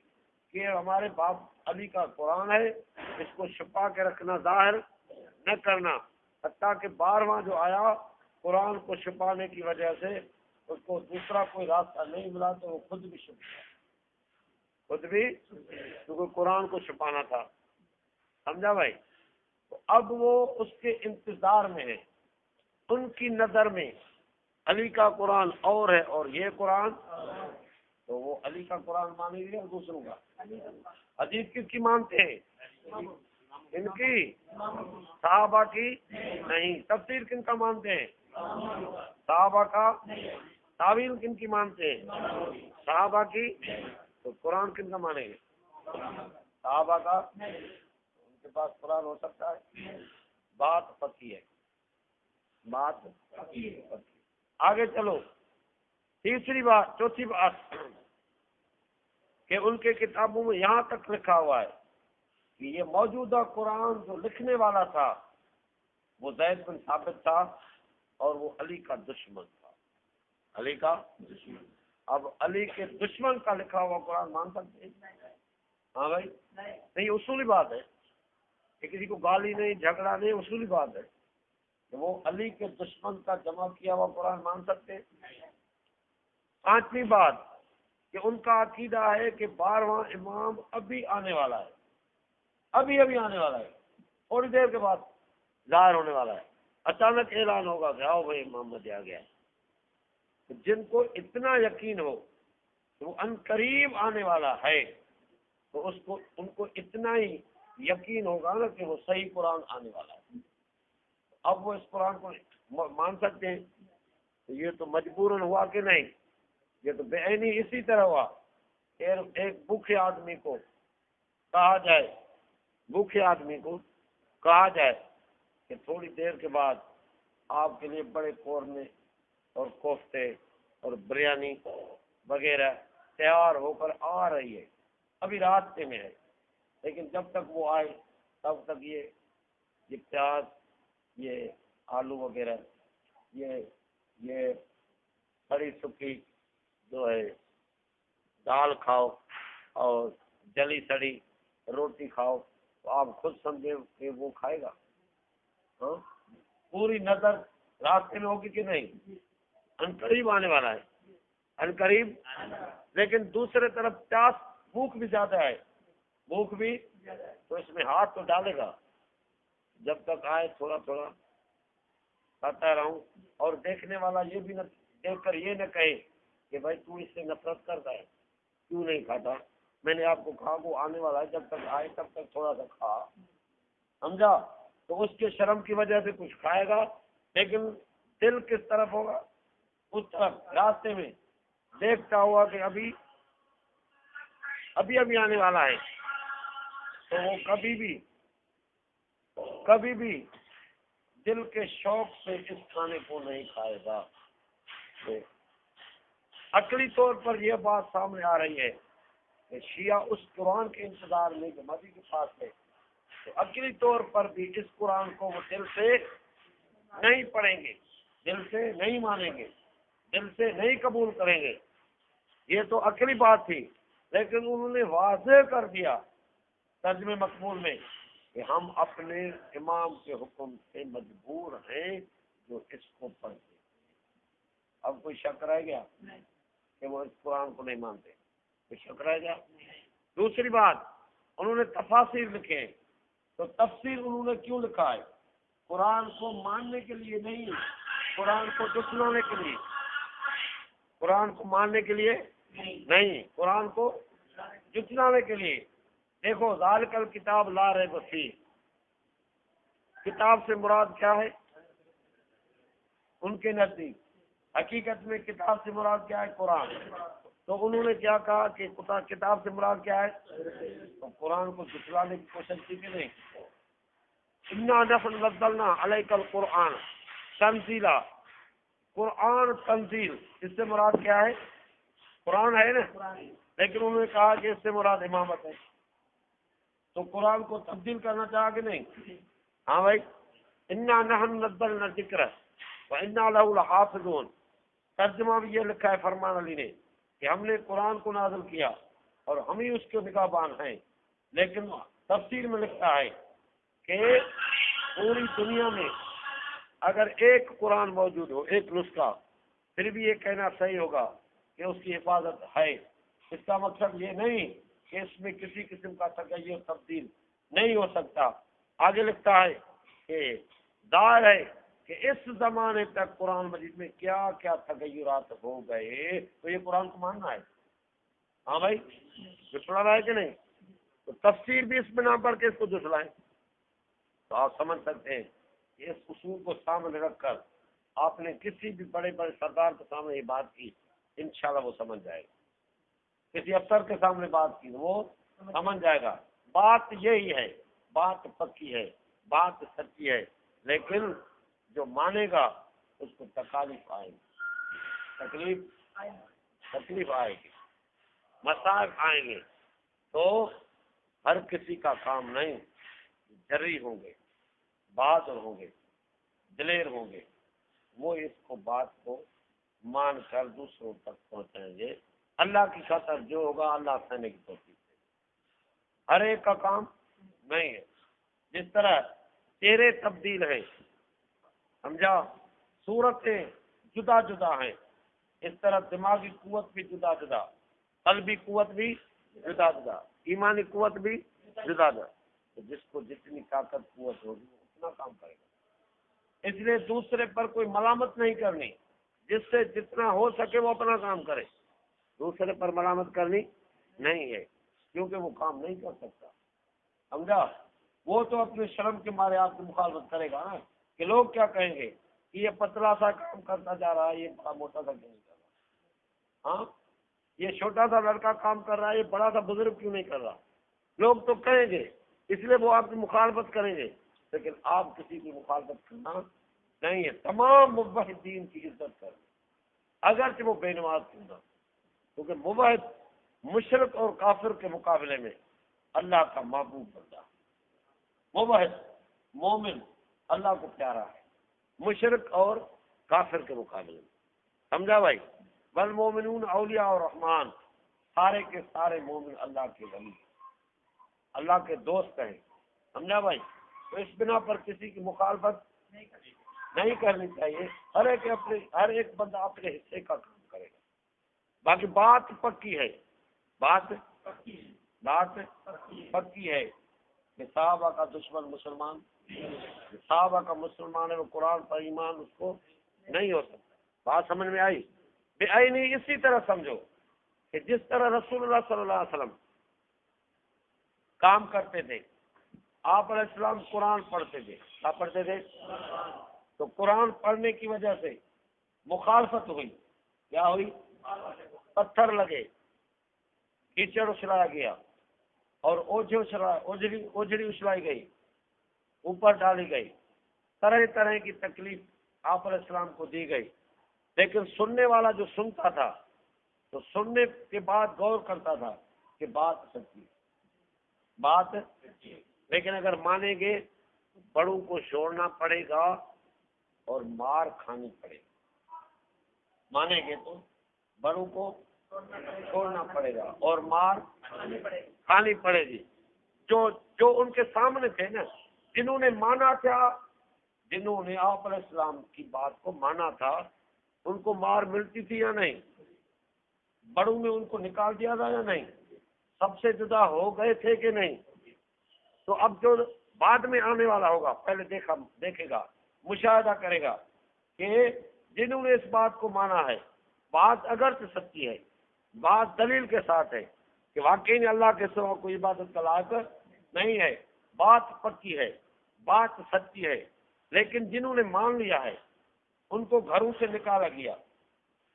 کہ ہمارے باپ علی کا قرآن ہے، اس کو چھپا کے رکھنا، ظاہر نہ کرنا۔ حتیٰ کہ 12واں جو آیا قرآن کو چھپانے کی وجہ سے اس کو دوسرا کوئی راستہ نہیں ملا تو وہ خود بھی چھپ گیا، خود بھی، کیونکہ قرآن کو چھپانا تھا۔ سمجھا بھائی؟ تو اب وہ اس کے انتظار میں ہے، ان کی نظر میں علی کا قرآن اور ہے اور یہ قرآن، تو وہ علی کا قرآن مانیں گے اور دوسروں کا؟ حدیث کس کی مانتے ہیں؟ ان کی، صحابہ کی نہیں۔ تفسیر کن کا مانتے ہیں؟ صحابہ کا۔ تعویل کن کی مانتے ہیں؟ صحابہ کی۔ تو قرآن کن کا مانیں گے؟ صحابہ کا۔ ان کے پاس قرآن ہو سکتا ہے؟ بات پکی ہے، بات پکی ہے۔ آگے چلو، چوتھی بات کہ ان کے کتابوں میں یہاں تک لکھا ہوا ہے کہ یہ موجودہ قرآن جو لکھنے والا تھا وہ زید بن ثابت تھا اور وہ علی کا دشمن تھا، علی کا دشمن۔ اب علی کے دشمن کا لکھا ہوا قرآن مان سکتے ہیں؟ ہاں بھائی، نہیں، اصولی بات ہے کہ کسی کو گالی نہیں، جھگڑا نہیں، اصولی بات ہے کہ وہ علی کے دشمن کا جمع کیا ہوا قرآن مان سکتے ہیں؟ پانچویں بات کہ ان کا عقیدہ ہے کہ 12واں امام ابھی آنے والا ہے، ابھی آنے والا ہے، تھوڑی دیر کے بعد ظاہر ہونے والا ہے، اچانک اعلان ہوگا کہ آؤ بھائی محمد آ گیا ہے۔ جن کو اتنا یقین ہو کہ وہ ان قریب آنے والا ہے تو ان کو اتنا ہی یقین ہوگا نا کہ وہ صحیح قرآن آنے والا ہے۔ اب وہ اس قرآن کو مان سکتے ہیں؟ تو یہ تو مجبوراً ہوا کہ نہیں؟ یہ تو بے عینی اسی طرح ہوا۔ ایک بھوکے آدمی کو کہا جائے کہ تھوڑی دیر کے بعد آپ کے لیے بڑے قورمے اور کوفتے اور بریانی وغیرہ تیار ہو کر آ رہی ہے، ابھی راستے میں ہے، لیکن جب تک وہ آئے تب تک یہ پیاز، یہ آلو وغیرہ، یہ بڑی سکی جو ہے دال کھاؤ اور جلی سڑی روٹی کھاؤ، تو آپ خود سمجھے کہ وہ کھائے گا؟ ہاں، پوری نظر راستے میں ہوگی کہ نہیں؟ ان قریب آنے والا ہے۔ عنقریب، لیکن دوسرے طرف پیاس بھوک بھی زیادہ ہے، بھوک بھی، تو اس میں ہاتھ تو ڈالے گا، جب تک آئے تھوڑا تھوڑا کھاتا رہوں، اور دیکھنے والا یہ بھی نہ دیکھ کر یہ نہ کہے کہ بھائی تو اس سے نفرت کرتا ہے کیوں نہیں کھاتا، میں نے آپ کو کہا وہ آنے والا ہے، جب تک آئے تب تک تھوڑا سا کھا، سمجھا؟ تو اس کے شرم کی وجہ سے کچھ کھائے گا، لیکن دل کس طرف ہوگا؟ اس طرف، راستے میں دیکھتا ہوا کہ ابھی آنے والا ہے، تو وہ کبھی بھی دل کے شوق سے اس کھانے کو نہیں کھائے گا۔ تو عقلی طور پر یہ بات سامنے آ رہی ہے کہ شیعہ اس قرآن کے انتظار میں جو مہدی کے پاس ہے، تو عقلی طور پر بھی اس قرآن کو وہ دل سے نہیں پڑھیں گے، دل سے نہیں مانیں گے، دل سے نہیں قبول کریں گے۔ یہ تو عقلی بات تھی، لیکن انہوں نے واضح کر دیا ترجمہ مقبول میں کہ ہم اپنے امام کے حکم سے مجبور ہیں جو اس کو پڑھتے۔ اب کوئی شک رہ گیا کہ وہ اس قرآن کو نہیں مانتے؟ کوئی شک رہ گیا؟ دوسری بات، انہوں نے تفاسیر لکھے ہیں، تو تفسیر انہوں نے کیوں لکھا ہے؟ قرآن کو ماننے کے لیے نہیں، قرآن کو جھٹلانے کے لیے، قرآن کو ماننے کے لیے نہیں، قرآن کو جھٹلانے کے لیے۔ دیکھو، ذالک الکتاب لا ریب فیہ، کتاب سے مراد کیا ہے ان کے نزدیک؟ حقیقت میں کتاب سے مراد کیا ہے؟ قرآن۔ تو انہوں نے کیا کہا کہ کتاب سے مراد کیا ہے؟ تو قرآن کو جھٹلانے کی کوشش کی کہ نہیں؟ انا نحن نزلنا علیک القرآن تنزیلا، قرآن تنزیل، اس سے مراد کیا ہے؟ قرآن ہے نا، لیکن انہوں نے کہا کہ اس سے مراد امامت ہے، تو قرآن کو تبدیل کرنا چاہا کہ نہیں؟ ہاں بھائی، انا نحن نزلنا الذکر وانا لہ لحافظون، ترجمہ بھی یہ لکھا ہے فرمان علی نے کہ ہم نے قرآن کو نازل کیا اور ہم ہی اس کے نگہبان ہیں، لیکن تفسیر میں لکھتا ہے کہ پوری دنیا میں اگر ایک قرآن موجود ہو، ایک نسخہ، پھر بھی یہ کہنا صحیح ہوگا کہ اس کی حفاظت ہے۔ اس کا مقصد یہ نہیں کہ اس میں کسی قسم کا تغیر تبدیل نہیں ہو سکتا۔ آگے لکھتا ہے کہ ظاہر ہے کہ اس زمانے تک قرآن مجید میں کیا کیا تغیرات ہو گئے، تو یہ قرآن کو ماننا ہے۔ ہاں بھائی، جھٹلانا ہے کہ نہیں؟ تو تفسیر بھی اس بنا پر کہ اس کو جھٹلائیں۔ تو آپ سمجھ سکتے ہیں کہ اس اصول کو سامنے رکھ کر آپ نے کسی بھی بڑے بڑے سردار کے سامنے یہ بات کی، انشاءاللہ وہ سمجھ جائے گا۔ کسی افسر کے سامنے بات کی وہ سمجھ جائے گا۔ بات یہی ہے، بات پکی ہے، بات سچی ہے، لیکن جو مانے گا اس کو تکالیف آئے گی، تکلیف آئے گی، مسائل آئیں گے، تو ہر کسی کا کام نہیں، جری ہوں گے، بہادر ہوں گے، دلیر ہوں گے، وہ اس کو بات کو مان کر دوسروں تک پہنچائیں گے۔ اللہ کی خاطر جو ہوگا اللہ سہنے کی توفیق دے گا۔ ہر ایک کا کام نہیں ہے، جس طرح چہرے تبدیل ہیں، سمجھا، صورتیں جدا جدا ہیں، اس طرح دماغی قوت بھی جدا جدا، قلبی قوت بھی جدا جدا، ایمانی قوت بھی جدا جدا۔ تو جس کو جتنی طاقت قوت ہوگی وہ اتنا کام کرے گا۔ اس لیے دوسرے پر کوئی ملامت نہیں کرنی، جس سے جتنا ہو سکے وہ اپنا کام کرے، دوسرے پر ملامت کرنی نہیں ہے، کیونکہ وہ کام نہیں کر سکتا، سمجھا۔ وہ تو اپنے شرم کے مارے آپ کی مخالفت کرے گا نا، کہ لوگ کیا کہیں گے کہ یہ پتلا سا کام کرتا جا رہا ہے، یہ بڑا موٹا سا کیوں نہیں کر رہا، ہاں یہ چھوٹا سا لڑکا کام کر رہا ہے، یہ بڑا سا بزرگ کیوں نہیں کر رہا، لوگ تو کہیں گے، اس لیے وہ آپ کی مخالفت کریں گے، لیکن آپ کسی کی مخالفت کرنا نہیں ہے۔ تمام موحدین کی عزت کریں اگرچہ وہ بے نماز کیوں نہ، کیونکہ موحد مشرک اور کافر کے مقابلے میں اللہ کا محبوب بندہ، موحد مومن اللہ کو پیارا ہے، مشرک اور کافر کے مقابلے میں، سمجھا بھائی۔ والمومنون اولیاء الرحمن، سارے کے سارے مومن اللہ کے ولی، اللہ کے دوست ہیں، سمجھا بھائی۔ تو اس بنا پر کسی کی مخالفت نہیں کرنی چاہیے، ہر ایک بندہ اپنے حصے کا کام کرے گا، باقی بات پکی ہے، بات پکی ہے کہ صحابہ کا دشمن مسلمان، صحابہ کا مسلمان ہے وہ قرآن پر ایمان اس کو نہیں ہو سکتا۔ بات سمجھ میں آئی؟ بے آئی نہیں، اسی طرح سمجھو کہ جس طرح رسول اللہ صلی اللہ علیہ وسلم کام کرتے تھے، آپ علیہ السلام قرآن پڑھتے تھے، کیا پڑھتے تھے؟ تو قرآن پڑھنے کی وجہ سے مخالفت ہوئی، کیا ہوئی؟ پتھر لگے، کیچڑ اچھلایا گیا اور اوجڑی اچھلائی گئی، اوپر ڈالی گئی، طرح طرح کی تکلیف آپ علیہ السلام کو دی گئی، لیکن سننے والا جو سنتا تھا تو سننے کے بعد غور کرتا تھا کہ بات سچی، بات، لیکن اگر مانیں گے بڑوں کو چھوڑنا پڑے گا اور مار کھانی پڑے گی، مانیں گے تو بڑوں کو چھوڑنا پڑے گا اور مار کھانی پڑے گی۔ جو ان کے سامنے تھے نا، جنہوں نے مانا تھا، جنہوں نے آپ علیہ السلام کی بات کو مانا تھا، ان کو مار ملتی تھی یا نہیں؟ بڑوں میں ان کو نکال دیا تھا یا نہیں؟ سب سے جدا ہو گئے تھے کہ نہیں؟ تو اب جو بعد میں آنے والا ہوگا پہلے دیکھے گا، مشاہدہ کرے گا کہ جنہوں نے اس بات کو مانا ہے، بات اگرچہ سچی ہے، بات دلیل کے ساتھ ہے کہ واقعی اللہ کے سوا کوئی عبادت کا لائق نہیں ہے، بات پکی ہے، بات سچی ہے، لیکن جنہوں نے مان لیا ہے ان کو گھروں سے نکالا گیا،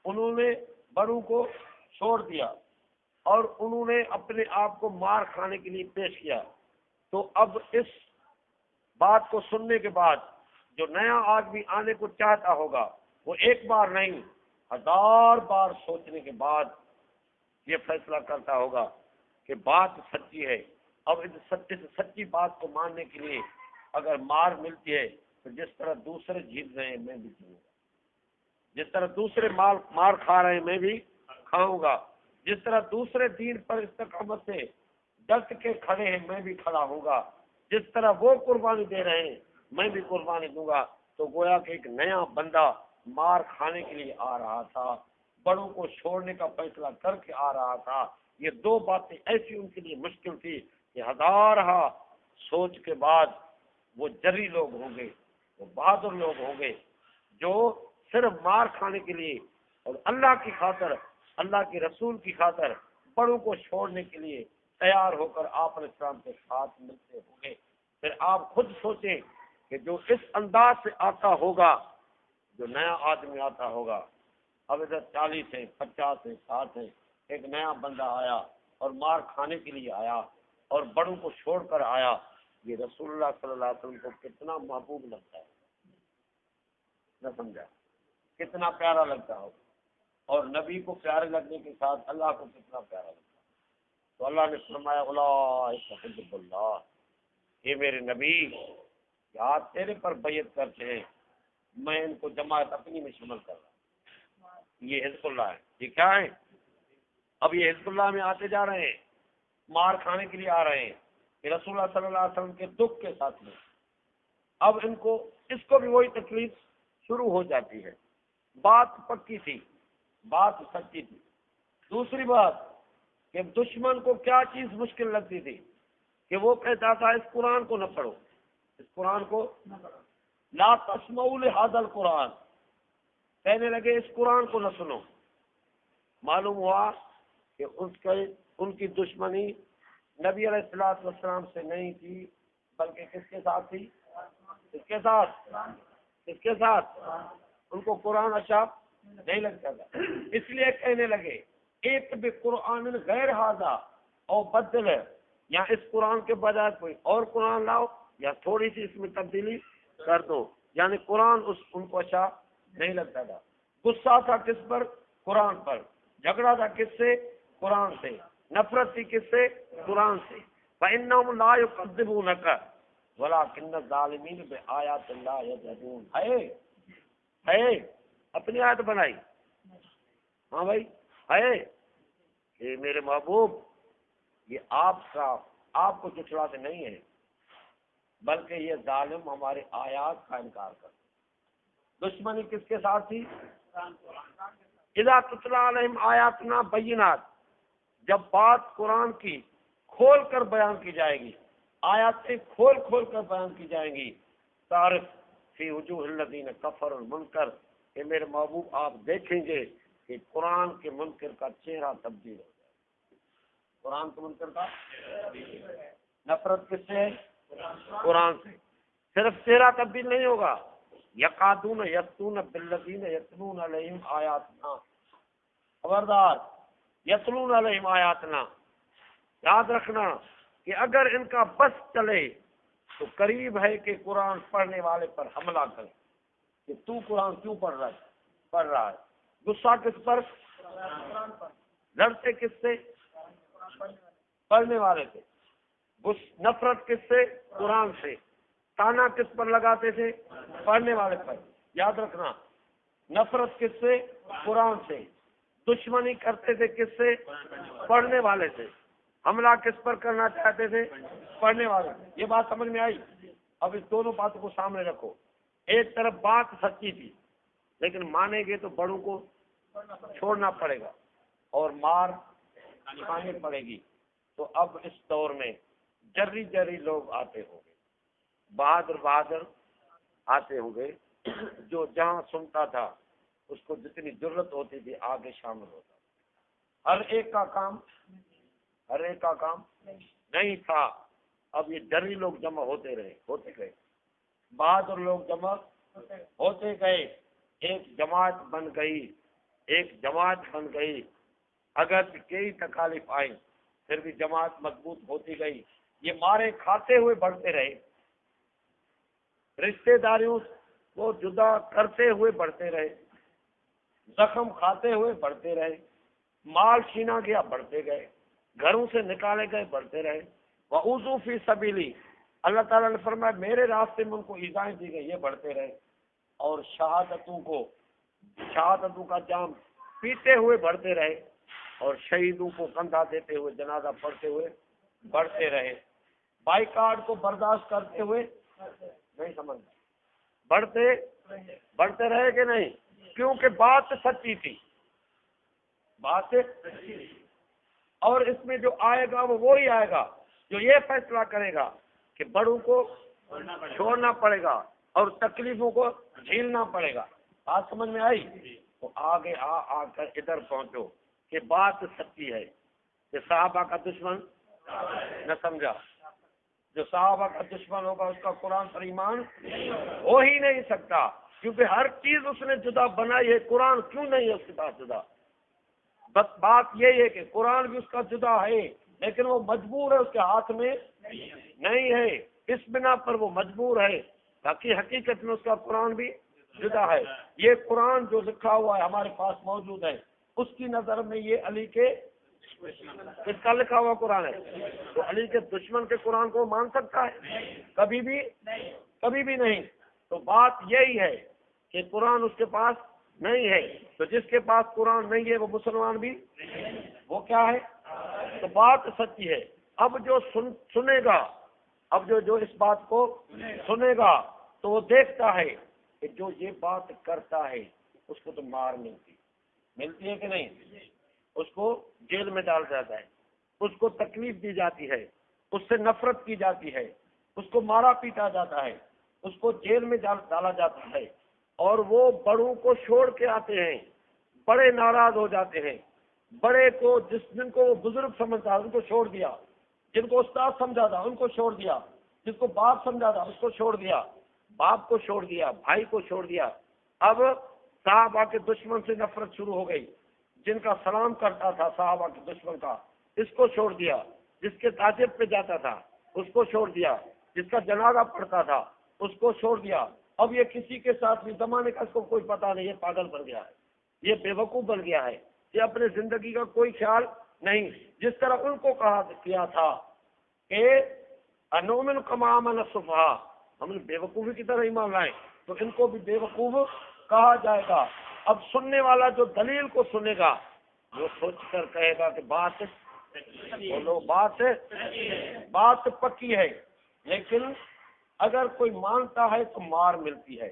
انہوں نے بڑوں کو چھوڑ دیا اور انہوں نے اپنے آپ کو مار کھانے کے لیے پیش کیا، تو اب اس بات کو سننے کے بعد جو نیا آدمی آنے کو چاہتا ہوگا وہ ایک بار نہیں 1000 بار سوچنے کے بعد یہ فیصلہ کرتا ہوگا کہ بات سچی ہے۔ اب اس سچی بات کو ماننے کے لیے اگر مار ملتی ہے تو جس طرح دوسرے جیت رہے ہیں میں بھی جیتوں گا، جس طرح دوسرے مار کھا رہے ہیں میں بھی کھاؤں گا، جس طرح دوسرے دین پر استقامت سے ڈٹ کے کھڑے ہیں میں بھی کھڑا ہوں گا، جس طرح وہ قربانی دے رہے ہیں میں بھی قربانی دوں گا۔ تو گویا کہ ایک نیا بندہ مار کھانے کے لیے آ رہا تھا، بڑوں کو چھوڑنے کا فیصلہ کر کے آ رہا تھا۔ یہ دو باتیں ایسی ان کے لیے مشکل تھی کہ 1000 سوچ کے بعد وہ جری لوگ ہوں گے، وہ بہادر لوگ ہوں گے جو صرف مار کھانے کے لیے اور اللہ کی خاطر، اللہ کے رسول کی خاطر بڑوں کو چھوڑنے کے لیے تیار ہو کر آپ علیہ السلام کے ساتھ ملتے ہوں گے۔ پھر آپ خود سوچیں کہ جو اس انداز سے آتا ہوگا، جو نیا آدمی آتا ہوگا، اب ادھر 40 ہے، 50 ہے، 60 ہے، ایک نیا بندہ آیا اور مار کھانے کے لیے آیا اور بڑوں کو چھوڑ کر آیا، یہ رسول اللہ صلی اللہ علیہ وسلم کو کتنا محبوب لگتا ہے، نہ سمجھا؟ کتنا پیارا لگتا ہو، اور نبی کو پیارے لگنے کے ساتھ اللہ کو کتنا پیارا لگتا ہے۔ تو اللہ نے فرمایا اولئک حزب اللہ، یہ میرے نبی یاد تیرے پر بیعت کرتے ہیں، میں ان کو جماعت اپنی میں شامل کر رہا ہوں۔ یہ حزب اللہ ہے، یہ کیا ہے؟ اب یہ حزب اللہ میں آتے جا رہے ہیں، مار کھانے کے لیے آ رہے ہیں کہ رسول اللہ صلی اللہ علیہ وسلم کے دکھ کے ساتھ میں۔ اب اس کو بھی وہی تکلیف شروع ہو جاتی ہے۔ بات پکی تھی، بات سچی تھی۔ دوسری بات کہ دشمن کو کیا چیز مشکل لگتی تھی کہ وہ کہتا تھا اس قرآن کو نہ پڑھو، اس قرآن کو لا تسمعوا لهذا القرآن، کہنے لگے اس قرآن کو نہ سنو۔ معلوم ہوا کہ ان کی دشمنی نبی علیہ الصلوۃ والسلام سے نہیں تھی، بلکہ کس کے ساتھ تھی؟ کس کے ساتھ؟ کس کے ساتھ؟ ان کو قرآن اچھا نہیں لگتا تھا، اس لیے کہنے لگے ایک بھی قرآن غیر ھذا او بدل، یا اس قرآن کے بجائے کوئی اور قرآن لاؤ یا تھوڑی سی اس میں تبدیلی کر دو۔ یعنی قرآن ان کو اچھا نہیں لگتا تھا۔ غصہ تھا کس پر؟ قرآن پر۔ جھگڑا تھا کس سے؟ قرآن سے۔ نفرت تھی کس سے؟ قرآن سے۔ فإنهم لا يكذبونك ولكن الظالمين بآيات الله يجحدون۔ ہے اپنی آیت بنائی، ہاں بھائی ہے کہ میرے محبوب یہ آپ کو جھٹلاتے نہیں ہے، بلکہ یہ ظالم ہمارے آیات کا انکار کرتے۔ دشمنی کس کے ساتھ تھی؟ اذا تتلا علیہم آیاتنا بینات، جب بات قرآن کی کھول کر بیان کی جائے گی، آیات سے کھول کھول کر بیان کی جائیں گی، تعرف فی وجوہ الذین کفروا المنکر، کہ میرے محبوب آپ دیکھیں گے کہ قرآن کے منکر کا چہرہ تبدیل ہو جائے گا۔ قرآن کے منکر کا نفرت کس سے ہے؟ قرآن سے۔ صرف چہرہ تبدیل نہیں ہوگا، یقادون یستون بالذین یتلون علیہم آیاتنا، خبردار، یتلون علیہم آیاتنا، یاد رکھنا کہ اگر ان کا بس چلے تو قریب ہے کہ قرآن پڑھنے والے پر حملہ کرے کہ تو قرآن کیوں پڑھ رہا ہے۔ غصہ کس پر؟ لڑتے کس سے؟ پڑھنے والے سے۔ نفرت کس سے؟ قرآن سے۔ تانا کس پر لگاتے تھے؟ پڑھنے والے پر۔ یاد رکھنا، نفرت کس سے؟ قرآن سے۔ دشمنی کرتے تھے کس سے؟ پڑھنے والے سے۔ حملہ کس پر کرنا چاہتے تھے؟ پڑھنے والے سے۔ یہ بات سمجھ میں آئی؟ اب اس دونوں باتوں کو سامنے رکھو، ایک طرف بات سچی تھی لیکن مانیں گے تو بڑوں کو چھوڑنا پڑے گا اور مار کھانی پڑے گی۔ تو اب اس دور میں جری جری لوگ آتے ہوں گے، بہادر آتے ہوں گے، جو جہاں سنتا تھا اس کو جتنی ضرورت ہوتی تھی آگے شامل ہوتا تھا۔ ہر ایک کا کام نہیں تھا۔ اب یہ جری لوگ جمع ہوتے گئے، بہادر لوگ جمع ہوتے گئے، ایک جماعت بن گئی۔ اگر کئی تکالیف آئی پھر بھی جماعت مضبوط ہوتی گئی۔ یہ مارے کھاتے ہوئے بڑھتے رہے، رشتے داریوں کو جدا کرتے ہوئے بڑھتے رہے، زخم کھاتے ہوئے بڑھتے رہے، مال چھینا گیا بڑھتے گئے، گھروں سے نکالے گئے بڑھتے رہے۔ وَأُوذُوا فِي سَبِيلِي، اللہ تعالیٰ نے فرمایا میرے راستے میں ان کو ایذائیں دی گئی، یہ بڑھتے رہے۔ اور شہادتوں کا جام پیتے ہوئے بڑھتے رہے، اور شہیدوں کو کندھا دیتے ہوئے، جنازہ پڑھتے ہوئے بڑھتے رہے۔ بائیکاٹ کو برداشت کرتے ہوئے نہیں سمجھنا، بڑھتے رہے کہ نہیں؟ کیونکہ بات سچی تھی، اور اس میں جو آئے گا وہ وہی آئے گا جو یہ فیصلہ کرے گا کہ بڑوں کو چھوڑنا پڑے گا اور تکلیفوں کو جھیلنا پڑے گا۔ بات سمجھ میں آئی؟ تو آگے آ کر ادھر پہنچو کہ بات سچی ہے کہ صحابہ کا دشمن نہ سمجھا، جو صحابہ کا دشمن ہوگا اس کا قرآن پر ایمان ہو ہی نہیں سکتا، کیونکہ ہر چیز اس نے جدا بنائی ہے، قرآن کیوں نہیں ہے اس کے پاس جدا؟ بس بات یہی ہے کہ قرآن بھی اس کا جدا ہے لیکن وہ مجبور ہے، اس کے ہاتھ میں نہیں ہے، اس بنا پر وہ مجبور ہے، باقی حقیقت میں اس کا قرآن بھی جدا ہے۔ یہ قرآن جو لکھا ہوا ہے ہمارے پاس موجود ہے، اس کی نظر میں یہ علی کے کس کا لکھا ہوا قرآن ہے؟ تو علی کے دشمن کے قرآن کو مان سکتا ہے؟ کبھی بھی نہیں۔ تو بات یہی ہے کہ قرآن اس کے پاس نہیں ہے، تو جس کے پاس قرآن نہیں ہے وہ مسلمان بھی وہ کیا ہے؟ تو بات سچی ہے۔ اب جو سنے گا، اب جو اس بات کو سنے گا تو وہ دیکھتا ہے کہ جو یہ بات کرتا ہے اس کو تو مار ملتی ہے کہ نہیں؟ اس کو جیل میں ڈال جاتا ہے، اس کو تکلیف دی جاتی ہے، اس سے نفرت کی جاتی ہے، اس کو مارا پیٹا جاتا ہے، اس کو جیل میں ڈالا جاتا ہے، اور وہ بڑوں کو چھوڑ کے آتے ہیں، بڑے ناراض ہو جاتے ہیں، بڑے کو جن کو وہ بزرگ سمجھتا ان کو چھوڑ دیا، جن کو استاد سمجھا تھا ان کو چھوڑ دیا، جس کو باپ سمجھا تھا اس کو چھوڑ دیا، باپ کو چھوڑ دیا، بھائی کو چھوڑ دیا۔ اب صحابہ کے دشمن سے نفرت شروع ہو گئی، جن کا سلام کرتا تھا صحابہ کے دشمن کا اس کو چھوڑ دیا، جس کے تاجر پہ جاتا تھا اس کو چھوڑ دیا، جس کا جنازہ پڑھتا تھا اس کو چھوڑ دیا۔ اب یہ کسی کے ساتھ بھی زمانے کا اس کو کوئی پتہ نہیں، یہ پاگل بن گیا ہے، یہ بے وقوف بن گیا ہے، یہ اپنے زندگی کا کوئی خیال نہیں۔ جس طرح ان کو کیا تھا کہ انومن کما آمن السفہاء، ہم نے بے وقوفی کی طرح ایمان لائیں، تو ان کو بھی بے وقوف کہا جائے گا۔ اب سننے والا جو دلیل کو سنے گا وہ سوچ کر کہے گا کہ بات بولو، بات پکی ہے، لیکن اگر کوئی مانتا ہے تو مار ملتی ہے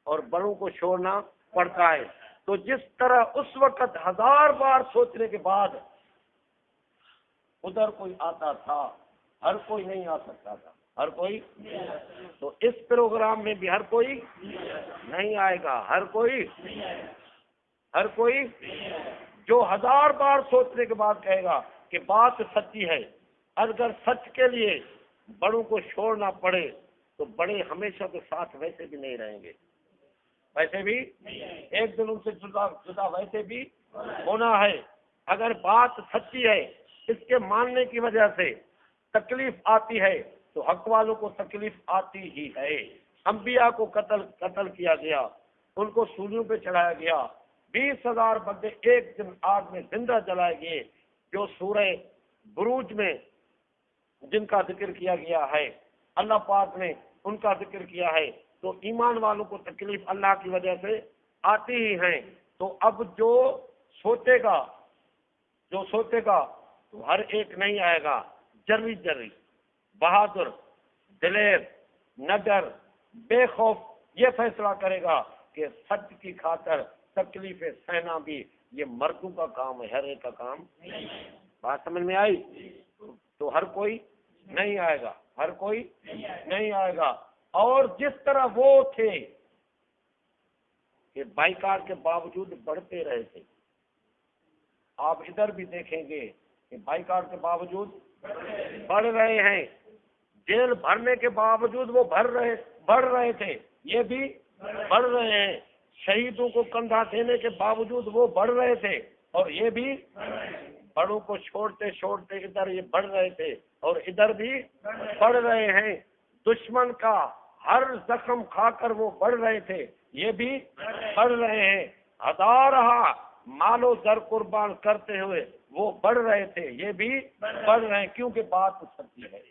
اور بڑوں کو چھوڑنا پڑتا ہے۔ تو جس طرح اس وقت 1000 بار سوچنے کے بعد ادھر کوئی آتا تھا، ہر کوئی نہیں آ سکتا تھا، ہر کوئی، تو اس پروگرام میں بھی ہر کوئی نہیں آئے گا، ہر کوئی جو 1000 بار سوچنے کے بعد کہے گا کہ بات سچی ہے، اگر سچ کے لیے بڑوں کو چھوڑنا پڑے تو بڑے ہمیشہ کے ساتھ ویسے بھی نہیں رہیں گے، ویسے بھی ایک دن ان سے جدا ویسے بھی ہونا ہے۔ اگر بات سچی ہے، اس کے ماننے کی وجہ سے تکلیف آتی ہے تو حق والوں کو تکلیف آتی ہی ہے۔ انبیاء کو قتل کیا گیا، ان کو سولیوں پہ چڑھایا گیا، 20,000 بندے ایک دن آگ میں زندہ جلائے گئے، جو سورہ بروج میں جن کا ذکر کیا گیا ہے، اللہ پاک نے ان کا ذکر کیا ہے، تو ایمان والوں کو تکلیف اللہ کی وجہ سے آتی ہی ہیں۔ تو اب جو سوچے گا تو ہر ایک نہیں آئے گا، جری بہادر، دلیر، نڈر، بے خوف یہ فیصلہ کرے گا کہ سچ کی خاطر تکلیفیں سہنا بھی یہ مردوں کا کام ہے، ہر ایک کا کام نہیں۔ بات سمجھ میں آئی؟ تو ہر کوئی نہیں آئے گا، ہر کوئی نہیں آئے گا۔ اور جس طرح وہ تھے کہ بائیکاٹ کے باوجود بڑھتے رہے تھے، آپ ادھر بھی دیکھیں گے کہ بائیکاٹ کے باوجود بڑھ رہے ہیں، جیل بھرنے کے باوجود وہ بڑھ رہے تھے، یہ بھی بڑھ رہے ہیں، شہیدوں کو کندھا دینے کے باوجود وہ بڑھ رہے تھے اور یہ بھی بڑوں کو چھوڑتے ادھر یہ بڑھ رہے تھے اور ادھر بھی بڑھ رہے ہیں، دشمن کا ہر زخم کھا کر وہ بڑھ رہے تھے، یہ بھی بڑھ رہے ہیں، ہزارہ مال و زر قربان کرتے ہوئے وہ بڑھ رہے تھے، یہ بھی بڑھ رہے ہیں، کیونکہ بات سچی ہے،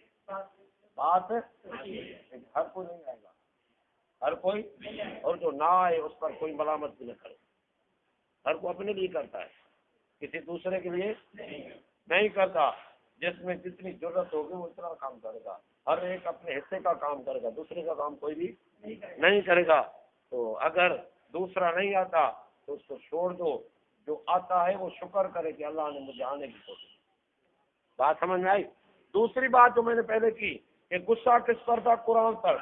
بات ہر کوئی نہیں آئے گا، ہر کوئی، اور جو نہ آئے اس پر کوئی ملامت بھی نہ کرے، ہر کو اپنے لیے کرتا ہے، کسی دوسرے کے لیے نہیں کرتا، جس میں جتنی ضرورت ہوگی وہ اتنا کام کرے گا، ہر ایک اپنے حصے کا کام کرے گا، دوسرے کا کام کوئی بھی نہیں کرے گا۔ تو اگر دوسرا نہیں آتا تو اس کو چھوڑ دو، جو آتا ہے وہ شکر کرے کہ اللہ نے مجھے آنے کی کوشش۔ بات سمجھ میں آئی؟ دوسری بات جو میں نے پہلے کی کہ غصہ کس پر تھا؟ قرآن پر۔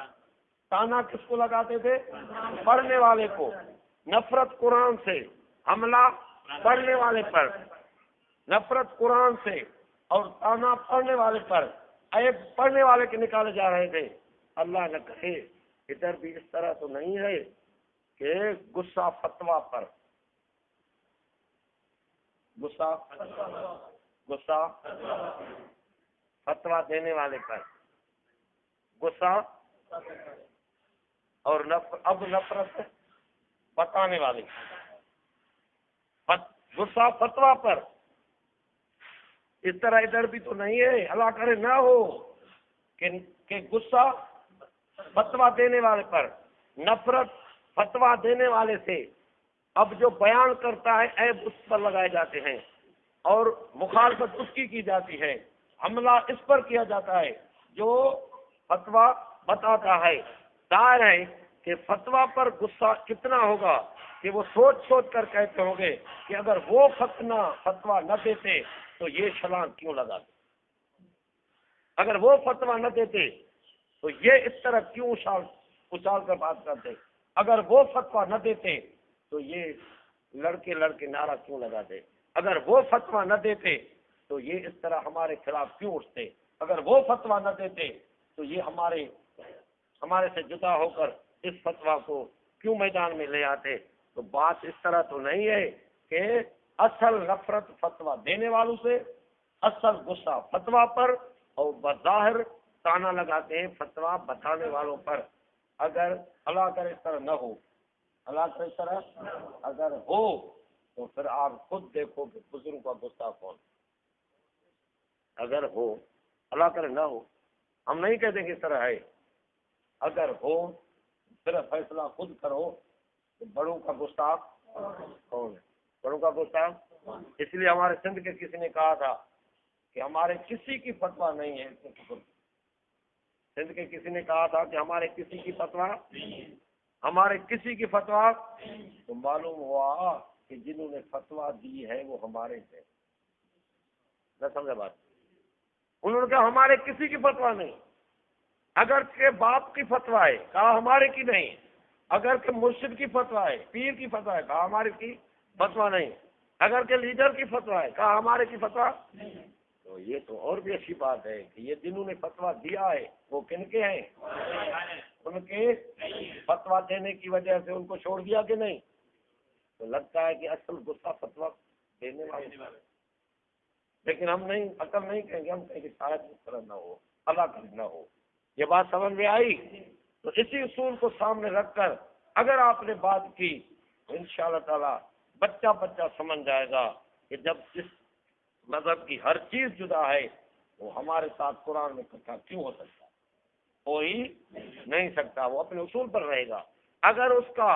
تانا کس کو لگاتے تھے؟ پڑھنے والے کو۔ نفرت قرآن سے، حملہ پڑھنے والے پر، نفرت قرآن سے اور تانا پڑھنے والے پر، عیب پڑھنے والے کے نکالے جا رہے تھے۔ اللہ نہ کہے ادھر بھی اس طرح تو نہیں ہے کہ غصہ فتویٰ پر، غصہ فتویٰ دینے والے پر، غصہ اور اب نفرت بتانے والے، غصہ فتویٰ پر، اس طرح ادھر بھی تو نہیں ہے، اللہ کرے نہ ہو کہ غصہ فتویٰ دینے والے پر، نفرت فتویٰ دینے والے سے، اب جو بیان کرتا ہے عیب اس پر لگائے جاتے ہیں اور مخالفت اس کی جاتی ہے، حملہ اس پر کیا جاتا ہے جو فتویٰ بتاتا ہے۔ ظاہر ہے کہ فتویٰ پر غصہ کتنا ہوگا کہ وہ سوچ کر کہتے ہوں گے کہ اگر وہ فتویٰ نہ دیتے تو یہ چھلانگ کیوں لگاتے، اگر وہ فتویٰ نہ دیتے تو یہ اس طرح کیوں اچھال کر بات کرتے، اگر وہ فتویٰ نہ دیتے تو یہ لڑکے نعرہ کیوں لگاتے، اگر وہ فتویٰ نہ دیتے تو یہ اس طرح ہمارے خلاف کیوں اٹھتے، اگر وہ فتویٰ نہ دیتے تو یہ ہمارے سے جدا ہو کر اس فتویٰ کو کیوں میدان میں لے آتے۔ تو بات اس طرح تو نہیں ہے کہ اصل نفرت فتویٰ دینے والوں سے، اصل غصہ فتویٰ پر، اور بظاہر تانا لگاتے ہیں فتویٰ بتانے والوں پر۔ اگر اللہ کرے اس طرح نہ ہو، اللہ کرے اس طرح اگر ہو تو پھر آپ خود دیکھو کہ بزرگ کا غصہ کون، اگر ہو، اللہ کرے نہ ہو، ہم نہیں کہتے کہ اس طرح ہے، اگر ہو صرف فیصلہ خود کرو کہ بڑوں کا گستاخ کون ہے، بڑوں کا گستاخ۔ اس لیے ہمارے سندھ کے کسی نے کہا تھا کہ ہمارے کسی کی فتویٰ نہیں ہے، سندھ کے کسی نے کہا تھا کہ ہمارے کسی کی فتویٰ ہمارے کسی کی فتوا، تو معلوم ہوا کہ جنہوں نے فتوا دی ہے وہ ہمارے تھے. نہ سمجھا بات؟ انہوں نے کہا ہمارے کسی کی فتوا نہیں. اگر کہ باپ کی فتوا ہے، کہا ہمارے کی نہیں. اگر کہ مرشد کی فتوا ہے، پیر کی فتوا ہے، کہا ہمارے کی فتوا نہیں. اگر کہ لیڈر کی فتوا ہے، کہا ہمارے کی فتوا نہیں. تو یہ تو اور بھی اچھی بات ہے کہ یہ جنہوں نے فتوا دیا ہے وہ کن کے ہیں؟ ان کے فتوا دینے کی وجہ سے ان کو چھوڑ دیا کہ نہیں؟ تو لگتا ہے کہ اصل غصہ فتوا دینے والے، لیکن ہم نہیں، عقل نہیں کہیں گے، ہم کہیں گے شاید اس طرح نہ ہو، اللہ کا نہ ہو. یہ بات سمجھ میں آئی؟ تو اسی اصول کو سامنے رکھ کر اگر آپ نے بات کی تو انشاءاللہ تعالی بچہ بچہ سمجھ جائے گا کہ جب اس مذہب کی ہر چیز جدا ہے وہ ہمارے ساتھ قرآن میں اکٹھا کیوں ہو سکتا ہے؟ ہو ہی نہیں سکتا. وہ اپنے اصول پر رہے گا. اگر اس کا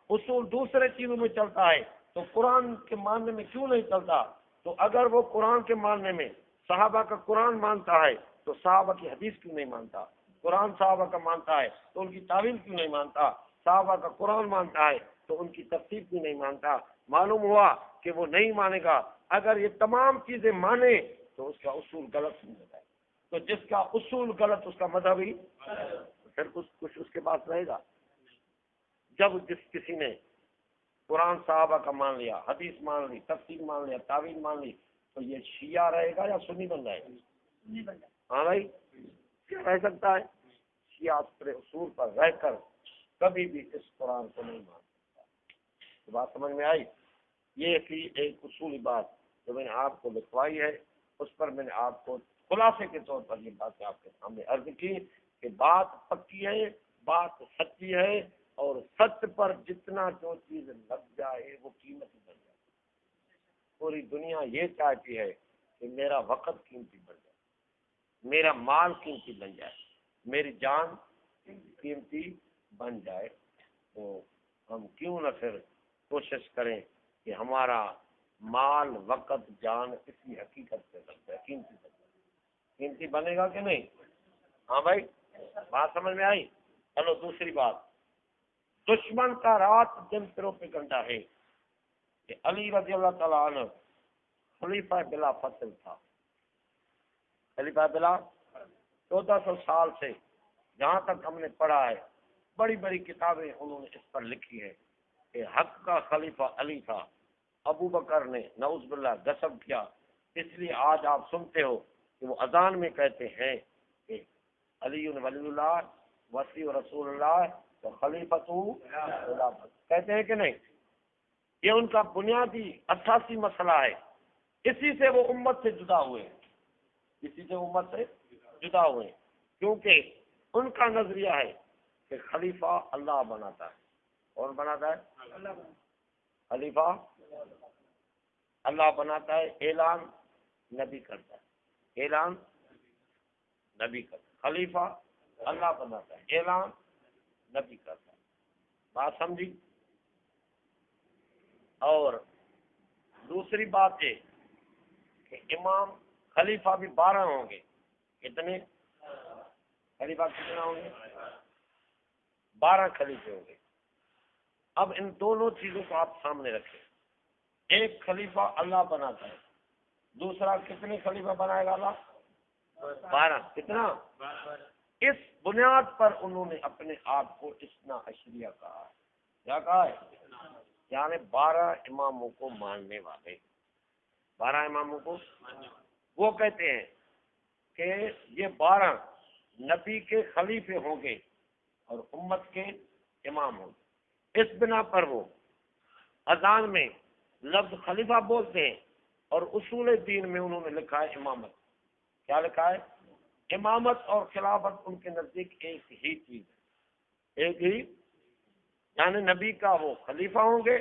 اصول دوسرے چیزوں میں چلتا ہے تو قرآن کے ماننے میں کیوں نہیں چلتا؟ تو اگر وہ قرآن کے ماننے میں صحابہ کا قرآن مانتا ہے تو صحابہ کی حدیث کیوں نہیں مانتا؟ قرآن صحابہ کا مانتا ہے تو ان کی تعویل کیوں نہیں مانتا؟ صحابہ کا قرآن مانتا ہے تو ان کی تفسیر کیوں نہیں مانتا؟ معلوم ہوا کہ وہ نہیں مانے گا. اگر یہ تمام چیزیں مانے تو اس کا اصول غلط ہو جاتا ہے. تو جس کا اصول غلط اس کا مذہب ہی پھر کچھ اس کے پاس رہے گا. جب جس کسی نے قرآن صحابہ کا مان لیا، حدیث مان لی، تفسیر مان لیا، تعویل مان لی، تو یہ شیعہ رہے گا یا سنی بن جائے گا؟ ہاں بھائی، کیا رہ سکتا ہے؟ شیعہ اپنے اصول پر رہ کر کبھی بھی اس قرآن کو نہیں مان سکتا. بات سمجھ میں آئی؟ یہ تھی ایک اصولی بات جو میں نے آپ کو لکھوائی ہے. اس پر میں نے آپ کو خلاصے کے طور پر یہ باتیں آپ کے سامنے عرض کی کہ بات پکی ہے، بات سچی ہے، اور سچ پر جتنا جو چیز لگ جائے وہ قیمت بن جائے. پوری دنیا یہ چاہتی ہے کہ میرا وقت قیمتی بن جائے، میرا مال قیمتی بن جائے، میری جان قیمتی بن جائے. تو ہم کیوں نہ پھر کوشش کریں کہ ہمارا مال، وقت، جان اسی حقیقت سے لگ جائے، قیمتی بن جائے. قیمتی بنے گا کہ نہیں؟ ہاں بھائی، بات سمجھ میں آئی؟ چلو دوسری بات، دشمن کا رات دن پروپیگنڈا ہے کہ علی رضی اللہ تعالیٰ عنہ خلیفہ بلا فصل تھا. خلیفہ بلا 1400 سال سے جہاں تک ہم نے پڑھا ہے، بڑی بڑی کتابیں انہوں نے اس پر لکھی ہے کہ حق کا خلیفہ علی تھا. ابو بکر نے نعوذ باللہ غصب کیا. اس لیے آج آپ سنتے ہو کہ وہ اذان میں کہتے ہیں کہ علی ولی اللہ وصی رسول اللہ تو خلیفۃ کہتے ہیں کہ نہیں؟ یہ ان کا بنیادی اساسی مسئلہ ہے. اسی سے وہ امت سے جدا ہوئے، اسی سے امت سے جدا ہوئے، کیونکہ ان کا نظریہ ہے کہ خلیفہ اللہ بناتا ہے. اور بناتا ہے خلیفہ اللہ بناتا ہے، اعلان نبی کرتا ہے، اعلان نبی کرتا ہے. خلیفہ اللہ بناتا ہے، اعلان نبی کرتا ہے. بات سمجھی؟ اور دوسری بات یہ کہ امام خلیفہ بھی 12 ہوں گے. کتنے خلیفہ کتنا ہوں گے؟ 12 خلیفے ہوں گے. اب ان دونوں چیزوں کو آپ سامنے رکھیں. ایک خلیفہ اللہ بناتا ہے، دوسرا کتنے خلیفہ بنائے گا اللہ؟ 12. کتنا؟ اس بنیاد پر انہوں نے اپنے آپ کو اثنا عشریہ کہا. کیا کہا ہے؟ یعنی 12 اماموں کو ماننے والے. 12 اماموں کو وہ کہتے ہیں کہ یہ 12 نبی کے خلیفے ہوں گے اور امت کے امام ہوں گے. اس بنا پر وہ اذان میں لفظ خلیفہ بولتے ہیں اور اصول دین میں انہوں نے لکھا ہے امامت. کیا لکھا ہے؟ امامت اور خلافت ان کے نزدیک ایک ہی چیز ہے، ایک ہی، یعنی نبی کا وہ خلیفہ ہوں گے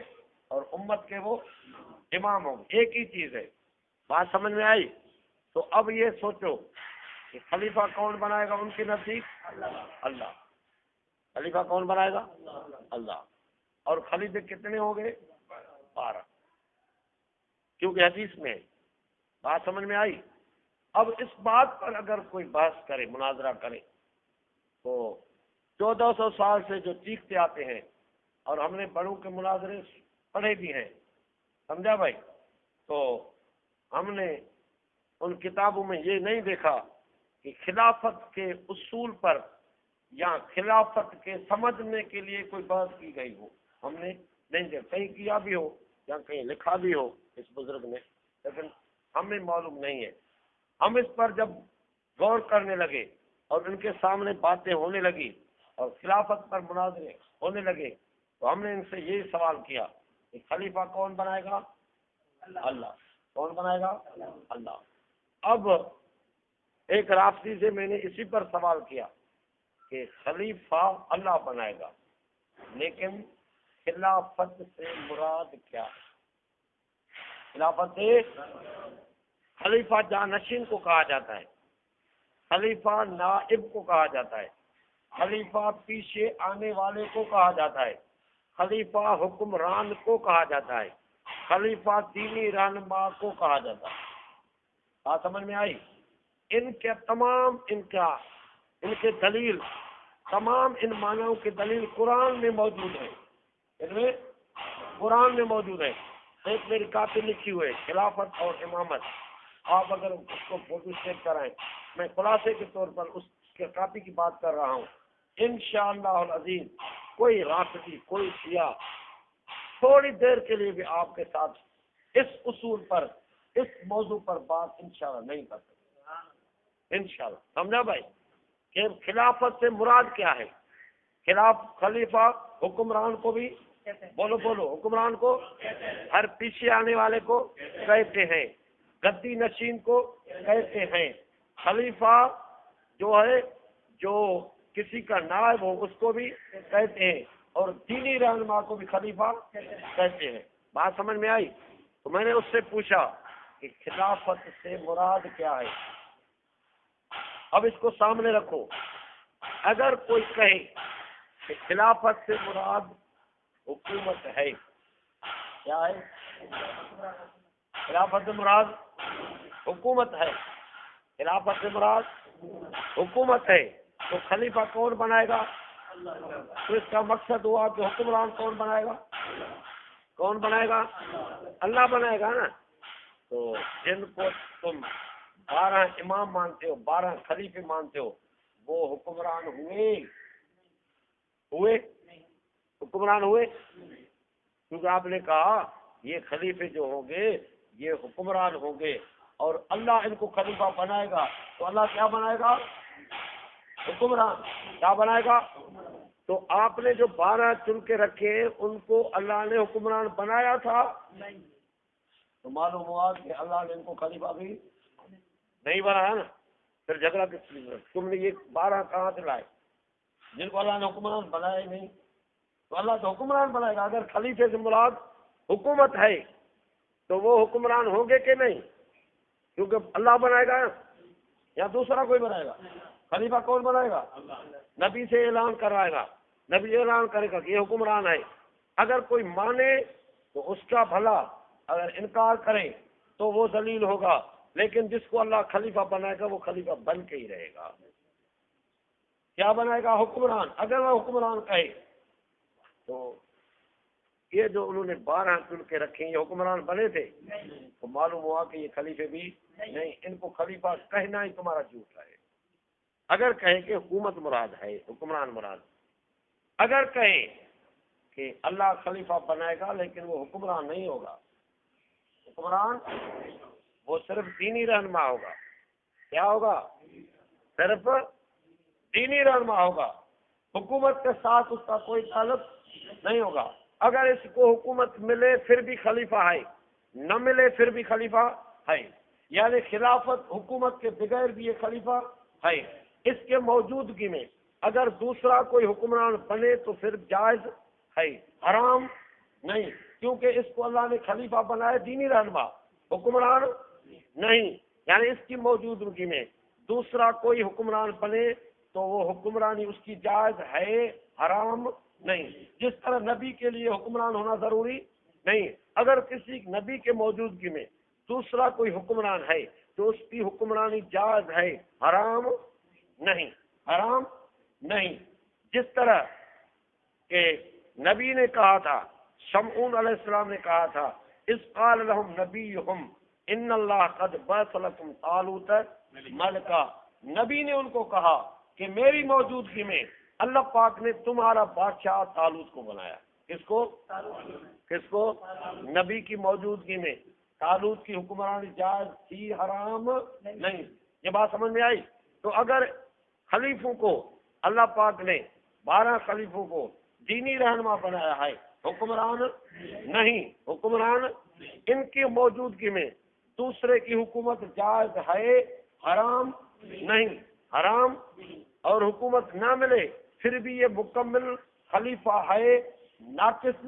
اور امت کے وہ امام ہوں گے، ایک ہی چیز ہے. بات سمجھ میں آئی؟ تو اب یہ سوچو کہ خلیفہ کون بنائے گا ان کے نزدیک؟ اللہ. خلیفہ کون بنائے گا؟ اللہ. اور خلیفے کتنے ہوں گے؟ 12، کیونکہ حدیث میں. بات سمجھ میں آئی؟ اب اس بات پر اگر کوئی بحث کرے، مناظرہ کرے، تو 1400 سال سے جو چیختے آتے ہیں اور ہم نے بڑوں کے مناظرے پڑھے بھی ہیں، سمجھا بھائی؟ تو ہم نے ان کتابوں میں یہ نہیں دیکھا کہ خلافت کے اصول پر یا خلافت کے سمجھنے کے لیے کوئی بات کی گئی ہو، ہم نے نہیں دیکھا، کہیں کیا بھی ہو یا کہیں لکھا بھی ہو اس بزرگ نے، لیکن ہمیں معلوم نہیں ہے۔ ہم اس پر جب غور کرنے لگے اور ان کے سامنے باتیں ہونے لگی اور خلافت پر مناظرے ہونے لگے تو ہم نے ان سے یہی سوال کیا کہ خلیفہ کون بنائے گا؟ اللہ۔ کون بنائے گا؟ اللہ۔ اب ایک رافضی سے میں نے اسی پر سوال کیا کہ خلیفہ اللہ بنائے گا، لیکن خلافت سے مراد کیا ہے؟ خلافت سے خلیفہ جانشین کو کہا جاتا ہے، خلیفہ نائب کو کہا جاتا ہے، خلیفہ پیچھے آنے والے کو کہا جاتا ہے، خلیفہ حکمران کو کہا جاتا ہے، خلیفہ دینی رہنما کو کہا جاتا ہے۔ بات سمجھ میں آئی؟ ان کے تمام ان کے دلیل، تمام ان معنیوں کی دلیل قرآن میں موجود ہے، ان میں قرآن میں موجود ہے۔ ایک میری کاپی لکھی ہوئے خلافت اور امامت، آپ اگر اس کو فوٹو اسٹیٹ کرائیں، میں خلاصے کے طور پر اس کے کاپی کی بات کر رہا ہوں۔ انشاءاللہ العزیز کوئی رافضی، کوئی شیعہ تھوڑی دیر کے لیے بھی آپ کے ساتھ اس اصول پر، اس موضوع پر بات انشاءاللہ نہیں کر سکتے، انشاءاللہ۔ سمجھا بھائی کہ خلافت سے مراد کیا ہے؟ خلیفہ حکمران کو بھی بولو حکمران کو، ہر پیچھے آنے والے کو کہتے ہیں، گدی نشین کو کہتے ہیں، خلیفہ جو ہے جو کسی کا نائب ہو اس کو بھی کہتے ہیں، اور دینی رہنما کو بھی خلیفہ کہتے ہیں۔ بات سمجھ میں آئی؟ تو میں نے اس سے پوچھا کہ خلافت سے مراد کیا ہے؟ اب اس کو سامنے رکھو، اگر کوئی کہے کہ خلافت سے مراد حکومت ہے، کیا ہے؟ خلافت سے مراد حکومت ہے، خلافت سے مراد حکومت ہے، تو خلیفہ کون بنائے گا؟ تو اس کا مقصد ہوا کہ حکمران کون بنائے گا؟ کون بنائے گا؟ اللہ بنائے گا نا۔ تو جن کو تم 12 امام مانتے ہو، 12 خلیفے مانتے ہو، وہ حکمران ہوئے حکمران ہوئے؟ کیونکہ آپ نے کہا یہ خلیفے جو ہوں گے یہ حکمران ہوں گے اور اللہ ان کو خلیفہ بنائے گا، تو اللہ کیا بنائے گا؟ حکمران۔ کیا بنائے گا؟ تو آپ نے جو 12 چن کے رکھے ان کو اللہ نے حکمران بنایا تھا؟ تو معلوم ہوا کہ اللہ نے ان کو خلیفہ بھی نہیں بنایا نا، پھر جھگڑا کس لیے؟ تم نے یہ 12 کہاں سے لائے جن کو اللہ نے حکمران بنایا ہی نہیں؟ تو اللہ تو حکمران بنائے گا۔ اگر خلیفے سے مراد حکومت ہے تو وہ حکمران ہوں گے کہ نہیں؟ کیونکہ اللہ بنائے گا یا دوسرا کوئی بنائے گا؟ خلیفہ کون بنائے گا؟ نبی سے اعلان کروائے گا، نبی اعلان کرے گا کہ یہ حکمران ہے۔ اگر کوئی مانے تو اس کا بھلا، اگر انکار کرے تو وہ ذلیل ہوگا، لیکن جس کو اللہ خلیفہ بنائے گا وہ خلیفہ بن کے ہی رہے گا۔ کیا بنائے گا؟ حکمران۔ اگر وہ حکمران کہے تو یہ جو انہوں نے 12 چن کے رکھے یہ حکمران بنے تھے، تو معلوم ہوا کہ یہ خلیفے بھی نہیں، ان کو خلیفہ کہنا ہی تمہارا جھوٹ ہے۔ اگر کہیں کہ حکومت مراد ہے، حکمران مراد، اگر کہیں کہ اللہ خلیفہ بنائے گا لیکن وہ حکمران نہیں ہوگا، حکمران وہ صرف دینی رہنما ہوگا۔ کیا ہوگا؟ صرف دینی رہنما ہوگا، حکومت کے ساتھ اس کا کوئی تعلق نہیں ہوگا۔ اگر اس کو حکومت ملے پھر بھی خلیفہ ہے، نہ ملے پھر بھی خلیفہ ہے، یعنی خلافت حکومت کے بغیر بھی یہ خلیفہ ہے۔ اس کے موجودگی میں اگر دوسرا کوئی حکمران بنے تو پھر جائز ہے، حرام نہیں، کیونکہ اس کو اللہ نے خلیفہ بنایا، دینی رہنما، حکمران نہیں۔ یعنی اس کی موجودگی میں دوسرا کوئی حکمران بنے تو وہ حکمرانی اس کی جائز ہے، حرام نہیں۔ جس طرح نبی کے لیے حکمران ہونا ضروری نہیں، اگر کسی نبی کے موجودگی میں دوسرا کوئی حکمران ہے تو اس کی حکمرانی جائز ہے، حرام نہیں، حرام نہیں۔ جس طرح کہ نبی نے کہا تھا، شمعون علیہ السلام نے کہا تھا، اذ قال لهم نبیہم ان اللہ قد بعث لکم طالوت ملکا، نبی نے ان کو کہا کہ میری موجودگی میں اللہ پاک نے تمہارا بادشاہ طالوت کو بنایا۔ کس کو؟ کس کو؟ نبی کی موجودگی میں طالوت کی حکمرانی جائز تھی، حرام نہیں۔ یہ بات سمجھ میں آئی؟ تو اگر خلیفوں کو اللہ پاک نے 12 خلیفوں کو دینی رہنما بنایا ہے، حکمران نہیں، حکمران ان کی موجودگی میں دوسرے کی حکومت جائز ہے، حرام نہیں، حرام، اور حکومت نہ ملے پھر بھی یہ مکمل خلیفہ ہے، ناقص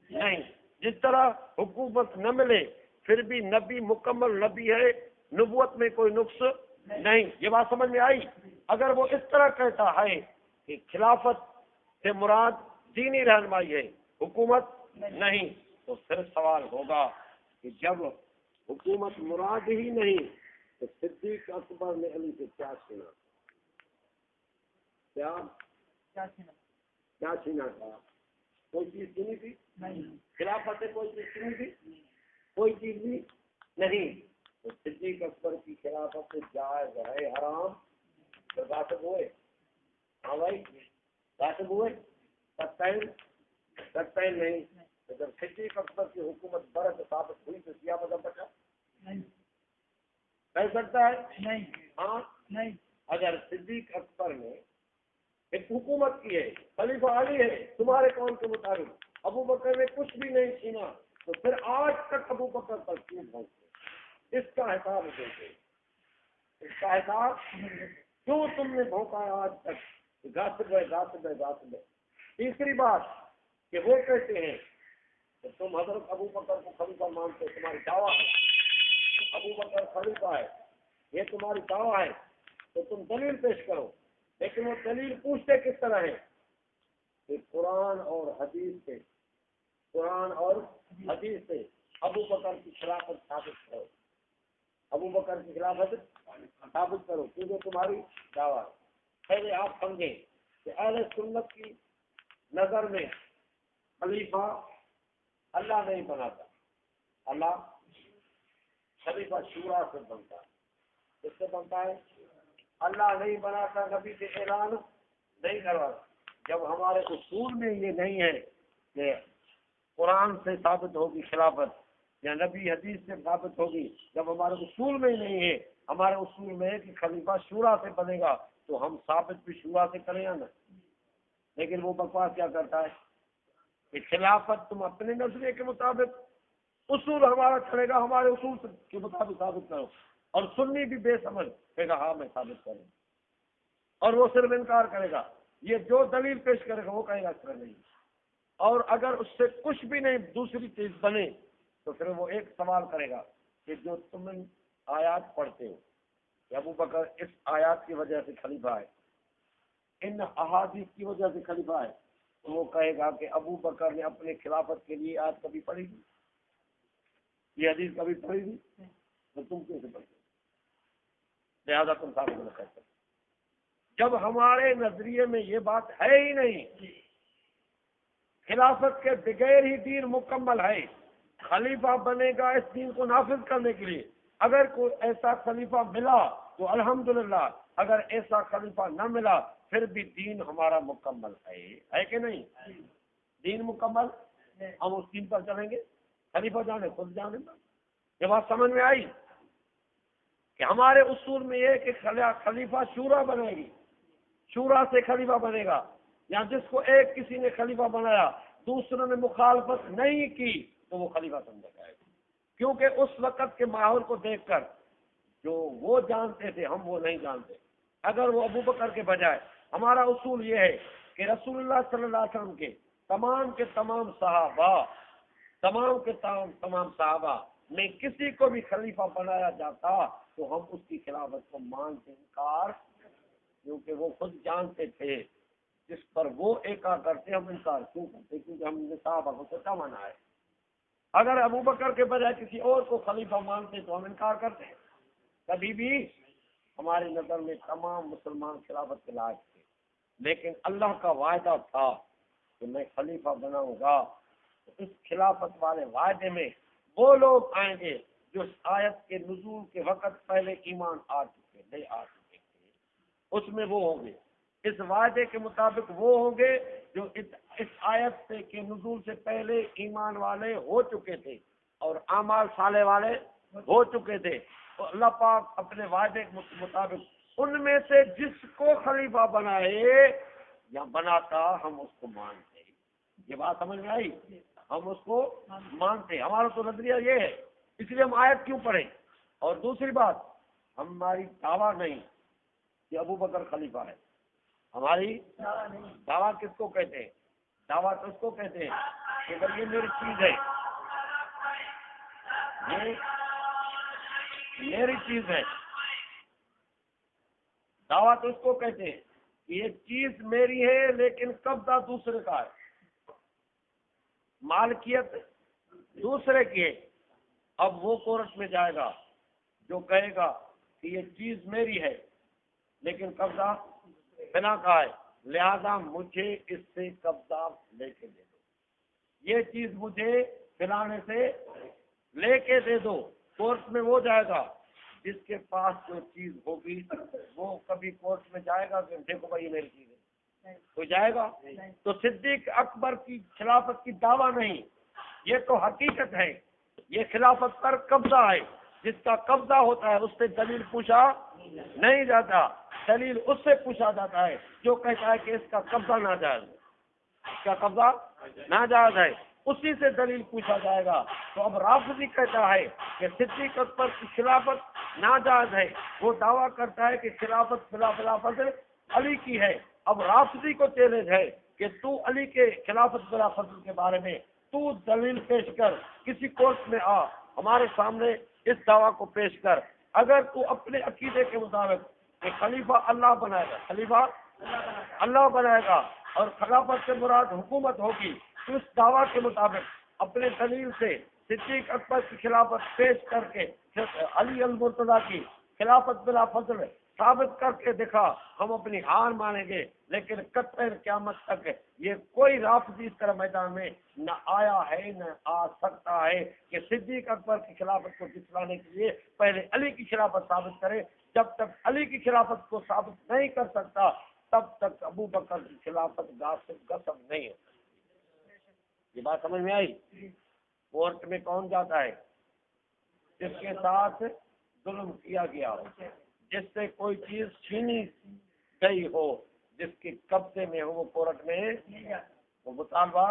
نہیں۔ جس طرح حکومت نہ ملے پھر بھی نبی مکمل نبی ہے، نبوت میں کوئی نقص نہیں۔ یہ بات سمجھ میں آئی؟ اگر وہ اس طرح کہتا ہے کہ خلافت سے مراد دینی رہنمائی ہے، حکومت نہیں، تو پھر سوال ہوگا کہ جب حکومت مراد ہی نہیں تو صدیق اکبر نے علی سے کیا چھینا؟ کیا چھینا تھا؟ کوئی چیز سنی تھی؟ خلافت سے کوئی چیز سنی تھی؟ کوئی چیز بھی نہیں۔ تو صدیق اکبر کی خلافت سے جائز ہے، حرام؟ تو غاصب ہوئے؟ ہاں بھائی، غاصب ہوئے؟ سکتے نہیں۔ تو جب صدیق اکبر کی حکومت برد ثابت ہوئی تو سیاہ مذہب بچا؟ کہہ سکتا ہے؟ نہیں۔ ہاں نہیں۔ اگر صدیق اکبر نے ایک حکومت کی ہے، خلیفہ علی ہے تمہارے قول کے مطابق، ابو بکر نے کچھ بھی نہیں چھینا، تو پھر آج تک ابو بکر پر کیوں بھونکتے؟ اس کا حساب دیتے، اس کا حساب کیوں تم نے بھونکا ہے آج تک؟ غاصب ہے، غاصب ہے، غاصب ہے۔ تیسری بات کہ وہ کہتے ہیں کہ تم حضرت ابو بکر کو خلیفہ مانتے ہو، تمہاری دعویٰ ہے ابو بکر خلیفہ ہے، یہ تمہاری دعویٰ ہے، تو تم دلیل پیش کرو۔ لیکن وہ دلیل پوچھتے کس طرح ہے کہ قرآن اور حدیث سے، قرآن اور حدیث سے ابو بکر کی خلافت ثابت کرو، ابو بکر کی خلافت ثابت کرو، کیونکہ تمہاری دعویٰ ہے۔ پہلے آپ سمجھیں کہ اہل سنت کی نظر میں خلیفہ اللہ نہیں بناتا، اللہ خلیفہ شورا سے بنتا ہے۔ کس سے بنتا ہے؟ اللہ نہیں بناتا، نبی سے اعلان نہیں کرواتا۔ جب ہمارے اصول میں یہ نہیں ہے کہ قرآن سے ثابت ہوگی خلافت یا نبی حدیث سے ثابت ہوگی، جب ہمارے اصول میں ہی نہیں ہے، ہمارے اصول میں ہے کہ خلیفہ شورا سے بنے گا، تو ہم ثابت بھی شورا سے کریں گا نا۔ لیکن وہ بکواس کیا کرتا ہے کہ خلافت تم اپنے نظریے کے مطابق، اصول ہمارا چلے گا، ہمارے اصول کے مطابق ثابت کرو، اور سنی بھی بے سمجھ کہے گا ہاں میں ثابت کروں، اور وہ صرف انکار کرے گا، یہ جو دلیل پیش کرے گا وہ کہے گا اس طرح نہیں، اور اگر اس سے کچھ بھی نہیں دوسری چیز بنے تو پھر وہ ایک سوال کرے گا کہ جو تم آیات پڑھتے ہو کہ ابو بکر اس آیات کی وجہ سے خلیفہ ہے، ان احادیث کی وجہ سے خلیفہ ہے، تو وہ کہے گا کہ ابو بکر نے اپنے خلافت کے لیے آج کبھی پڑھی تھی، یہ حدیث کبھی پڑھی تھی، تو تم کیسے پڑھتے؟ لہٰذا تم ثابت نہ کر سکتے۔ جب ہمارے نظریے میں یہ بات ہے ہی نہیں، خلافت کے بغیر ہی دین مکمل ہے، خلیفہ بنے گا اس دین کو نافذ کرنے کے لیے، اگر کوئی ایسا خلیفہ ملا تو الحمدللہ، اگر ایسا خلیفہ نہ ملا پھر بھی دین ہمارا مکمل ہے کہ نہیں؟ دین مکمل، ہم اس دین پر چلیں گے، خلیفہ جانے خود جانے۔ یہ بات سمجھ میں آئی کہ ہمارے اصول میں یہ کہ خلیفہ شورا بنے گی، شورا سے خلیفہ بنے گا، یا جس کو ایک کسی نے خلیفہ بنایا دوسروں نے مخالفت نہیں کی تو وہ خلیفہ سمجھا جائے گا، کیونکہ اس وقت کے ماحول کو دیکھ کر جو وہ جانتے تھے ہم وہ نہیں جانتے۔ اگر وہ ابو بکر کے بجائے، ہمارا اصول یہ ہے کہ رسول اللہ صلی اللہ علیہ وسلم کے تمام صحابہ، تمام کے تمام صحابہ میں کسی کو بھی خلیفہ بنایا جاتا تو ہم اس کی خلافت کو مانتے انکار، کیونکہ وہ خود جانتے تھے جس پر وہ ایکا کرتے ہم انکار کیوں کرتے؟ کیونکہ ہم نے صحابہ کو سچا مانا ہے۔ اگر ابو بکر کے بجائے کسی اور کو خلیفہ مانتے تو ہم انکار کرتے ہیں۔ کبھی بھی ہماری نظر میں تمام مسلمان خلافت کے لائق تھے، لیکن اللہ کا وعدہ تھا کہ میں خلیفہ بناؤں گا، تو اس خلافت والے وعدے میں وہ لوگ آئیں گے جو اس آیت کے نزول کے وقت پہلے ایمان آ چکے تھے اس میں وہ ہوں گے، اس وعدے کے مطابق وہ ہوں گے جو اس آیت سے کے نزول سے پہلے ایمان والے ہو چکے تھے اور اعمال صالح والے ہو چکے تھے۔ تو اللہ پاک اپنے وعدے کے مطابق ان میں سے جس کو خلیفہ بنائے یا بناتا ہم اس کو مانتے۔ یہ بات سمجھ میں آئی؟ ہم اس کو مانتے، ہمارا تو نظریہ یہ ہے، اس لیے ہم آیت کیوں پڑھیں۔ اور دوسری بات، ہماری دعویٰ نہیں کہ ابو بکر خلیفہ ہے، ہماری دعویٰ کس کو کہتے ہیں؟ دعویٰ تو اس کو کہتے ہیں کہ اگر یہ میری چیز ہے، یہ میری چیز ہے، دعویٰ تو اس کو کہتے ہیں کہ یہ چیز میری ہے لیکن قبضہ دوسرے کا ہے، مالکیت دوسرے کی ہے۔ اب وہ کورٹ میں جائے گا جو کہے گا کہ یہ چیز میری ہے لیکن قبضہ بنا کا ہے، لہذا مجھے اس سے قبضہ لے کے دے دو، یہ چیز مجھے بلانے سے لے کے دے دو۔ کورٹ میں وہ جائے گا جس کے پاس جو چیز ہوگی، وہ کبھی کورٹ میں جائے گا کہ دیکھو بھائی یہ میری چیز ہے، کوئی جائے گا؟ تو صدیق اکبر کی خلافت کی دعویٰ نہیں، یہ تو حقیقت ہے، یہ خلافت پر قبضہ ہے، جس کا قبضہ ہوتا ہے اس سے دلیل پوچھا نہیں جاتا، دلیل اس سے پوچھا جاتا ہے جو کہتا ہے کہ اس کا قبضہ ناجائز ہے، اس کا قبضہ ناجائز ہے، اسی سے دلیل پوچھا جائے گا۔ تو اب رافضی کہتا ہے کہ صدیق اکبر کی خلافت ناجائز ہے، وہ دعویٰ کرتا ہے کہ خلافت بلا فضل علی کی ہے۔ اب رافضی کو چیلنج ہے کہ تو علی کے خلافت بلا فضل کے بارے میں تو دلیل پیش کر، کسی کورٹ میں آ، ہمارے سامنے اس دعویٰ کو پیش کر، اگر تو اپنے عقیدے کے مطابق کہ خلیفہ اللہ بنائے گا، خلیفہ اللہ بنائے گا اور خلافت سے مراد حکومت ہوگی، تو اس دعویٰ کے مطابق اپنے دلیل سے صدیق اکبر کی خلافت پیش کر کے علی المرتضیٰ کی خلافت بلا فضل ثابت کر کے دکھا، ہم اپنی ہار مانیں گے، لیکن قطع قیامت تک یہ کوئی رافضی اس طرح میدان میں نہ آیا ہے نہ آ سکتا ہے کہ صدیق اکبر کی خلافت کو جتلانے کے لیے پہلے علی کی خلافت ثابت کرے۔ جب تک علی کی خلافت کو ثابت نہیں کر سکتا تب تک ابو بکر کی خلافت غصب نہیں ہے۔ یہ بات سمجھ میں آئی؟ کورٹ میں کون جاتا ہے؟ جس کے ساتھ ظلم کیا گیا ہو، جس سے کوئی چیز چھینی گئی ہو، جس کے قبضے میں ہو، وہ کورٹ میں وہ مطالبہ